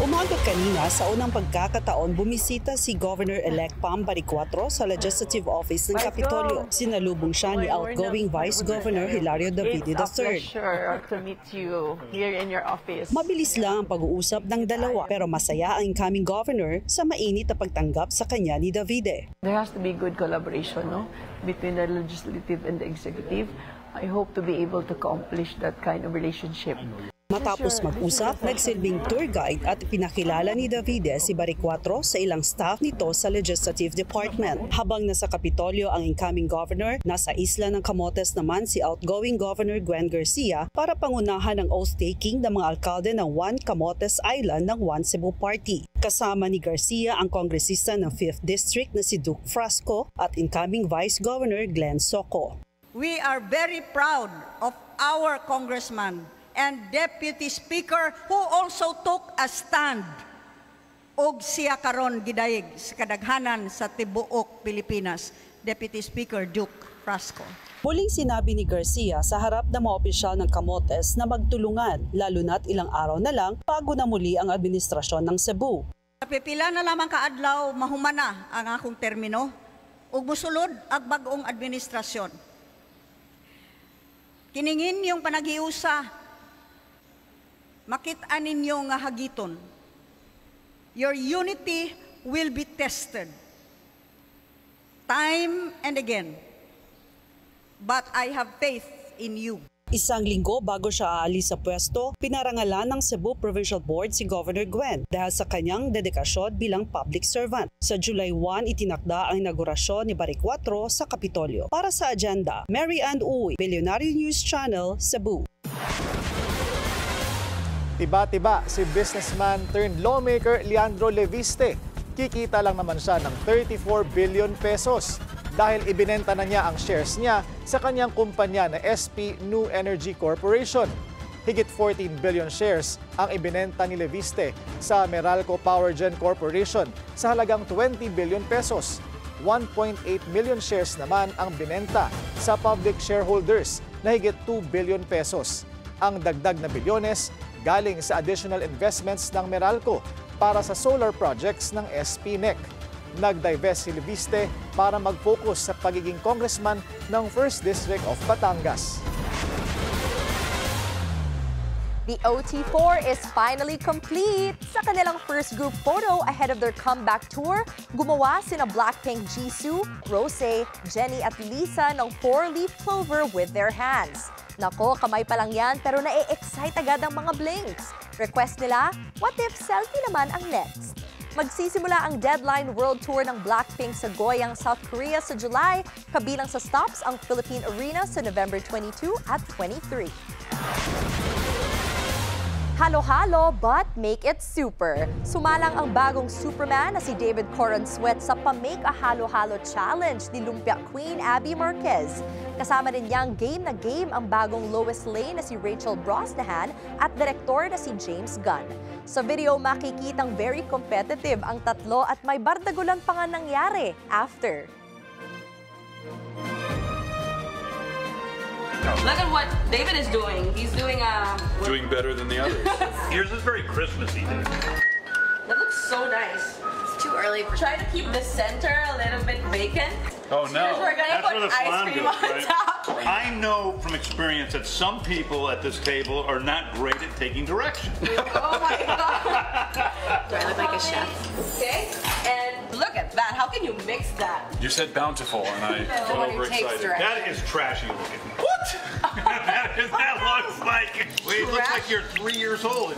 Umaga kanina sa unang pagkakataon bumisita si Governor-elect Pam Baricuatro sa Legislative Office ng Kapitolyo. Sinalubong siya ni outgoing Vice Governor Hilario Davide III. To meet you here in your office. Mabilis lang ang pag-uusap ng dalawa pero masaya ang incoming governor sa mainit na pagtanggap sa kanya ni Davide. There has to be good collaboration between the legislative and the executive. I hope to be able to accomplish that kind of relationship. Matapos mag-usap, nagsilbing tour guide at pinakilala ni Davide si Baricuatro sa ilang staff nito sa Legislative Department. Habang nasa Kapitolyo ang incoming governor, nasa isla ng Camotes naman si outgoing Governor Gwen Garcia para pangunahan ang oath-taking ng mga alkalde ng One Camotes Island ng One Cebu Party. Kasama ni Garcia ang kongresista ng 5th District na si Duke Frasco at incoming Vice Governor Glenn Soco. We are very proud of our congressman and Deputy Speaker who also took a stand og siya karon gidayeg sa kadaghanan sa tibuok Pilipinas, Deputy Speaker Duke Frasco. Muling sinabi ni Garcia sa harap ng mga opisyal ng Camotes na magtulungan lalo na't ilang araw na lang bago na muli ang administrasyon ng Cebu. Pipila na lamang kaadlaw mahumana ang akong termino ug mosulod ang bag-ong administrasyon. Kiningin yung panaghiusa makita ninyo nga hagiton. Your unity will be tested time and again. But I have faith in you. Isang linggo bago siya aalis sa pwesto, pinarangalan ng Cebu Provincial Board si Governor Gwen dahil sa kanyang dedikasyon bilang public servant. Sa July 1, itinakda ang inaugurasyon ni Baricuatro sa Kapitolyo. Para sa agenda, Mary Ann Uy, Billionaire News Channel, Cebu. Tiba-tiba si businessman turned lawmaker Leandro Leviste. Kikita lang naman siya ng 34 billion pesos dahil ibinenta na niya ang shares niya sa kanyang kumpanya na SP New Energy Corporation. Higit 14 billion shares ang ibinenta ni Leviste sa Meralco Power Gen Corporation sa halagang 20 billion pesos. 1.8 million shares naman ang binenta sa public shareholders na higit 2 billion pesos. Ang dagdag na bilyones galing sa additional investments ng Meralco para sa solar projects ng SPNEC. Nag-divest si Leviste para mag-focus sa pagiging congressman ng 1st District of Batangas. The OT4 is finally complete. Sa kanilang first group photo ahead of their comeback tour, gumawa sina Blackpink Jisoo, Rosé, Jennie at Lisa ng 4-leaf clover with their hands. Nako, kamay pa lang yan pero na-excite agad ang mga blinks. Request nila, what if selfie naman ang next? Magsisimula ang Deadline World Tour ng Blackpink sa Goyang, South Korea sa July, kabilang sa stops ang Philippine Arena sa November 22 at 23. Halo-halo but make it super. Sumalang ang bagong Superman na si David Corenswet sa Pa-Make a Halo-Halo Challenge ni Lumpia Queen Abby Marquez. Kasama rin niyang game na game ang bagong Lois Lane na si Rachel Brosnahan at direktor na si James Gunn. Sa video makikitang very competitive ang tatlo at may bardagulan pa nga nangyari after. Look at what David is doing. He's doing doing better than the others. Yours is very Christmassy, David. That looks so nice. It's too early for. Try to keep the center a little bit vacant. Oh no, We're gonna that's put where the ice flan cream goes, on right? top. I know from experience that some people at this table are not great at taking direction. Oh my god. Do I look like a chef? Okay, and look at that. How can you mix that? You said bountiful, and I got Nobody takes overexcited. direction. That is trashy looking. What? that looks like. Wait, it looks like you're 3 years old.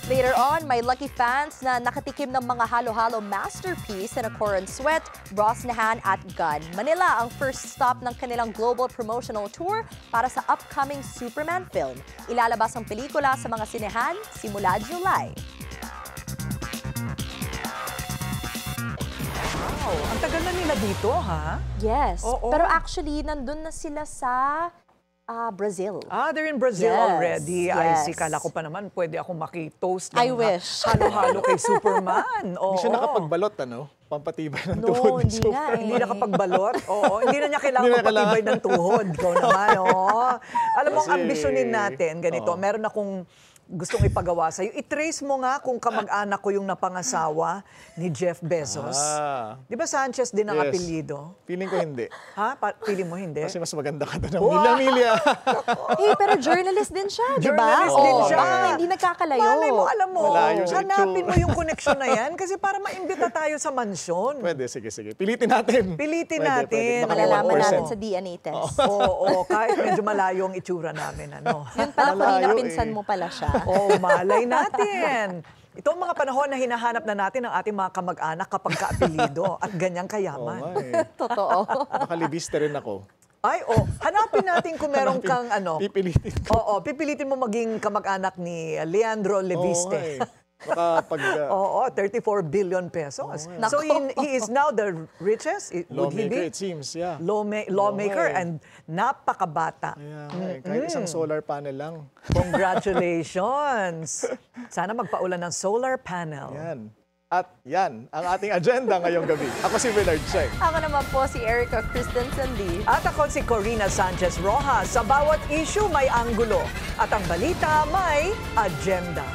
Later on, may lucky fans na nakatikim ng mga halo-halo masterpiece na Corenswet, Brosnahan at Gunn. Manila ang first stop ng kanilang global promotional tour para sa upcoming Superman film. Ilalabas ang pelikula sa mga sinehan simula July. Wow, ang tagal na nila dito, ha? Yes. Oo. Pero actually, nandun na sila sa Brazil. They're in Brazil Yes, already. Ay, yes. kala ko pa naman pwede ako makitoast I ng wish. halo-halo kay Superman. Oo. Hindi siya nakapagbalot, ano? Pampatibay ng No, tuhod ni hindi nga Superman. eh. Hindi nakapagbalot. Oo, hindi na niya kailangan Hindi na mapatibay ng tuhod. Ikaw naman, oo. Alam mo, ang Kasi- ambisyonin natin, ganito, Oo. meron akong gustong ipagawa sa'yo. I-trace mo nga kung kamag-anak ko yung napangasawa ni Jeff Bezos. Di ba Sanchez din ang Yes. apelyido? Feeling ko hindi. Ha? Feeling mo hindi? Kasi mas maganda ka doon ng Wow! Milya. Eh, pero journalist din siya, di ba? Journalist din siya. Baka hindi nagkakalayo. Malay mo, alam mo, Malayo sa hanapin itsura. mo yung connection na yan kasi para maimbita tayo sa mansyon. Pwede, sige. Pilitin natin. Pilitin Pwede, natin. Baka Malalaman 1%. natin sa DNA test. Oo, kahit medyo malayo ang itsura namin. Ano. Yun pala, Malayo kanina pinsan mo pala siya. Oo, malay natin. Ito ang mga panahon na hinahanap na natin ang ating mga kamag-anak kapag kaapelido at ganyang kayaman. Totoo. Nakalibiste rin ako. Ay, hanapin natin kung meron kang ano. Pipilitin ko. Oo, pipilitin mo maging kamag-anak ni Leandro Leviste. Baka pag... Oo, 34 billion pesos. So he is now the richest, would he lawmaker, be? it seems, yeah. Lawmaker and napakabata. Kahit isang solar panel lang. Congratulations! Sana magpaulan ng solar panel. Yan. At yan, ang ating agenda ngayong gabi. Ako si Willard Cheng. Ako naman po si Erica Christensen Lee. At ako si Corina Sanchez Rojas. Sa bawat issue may anggulo. At ang balita may agenda.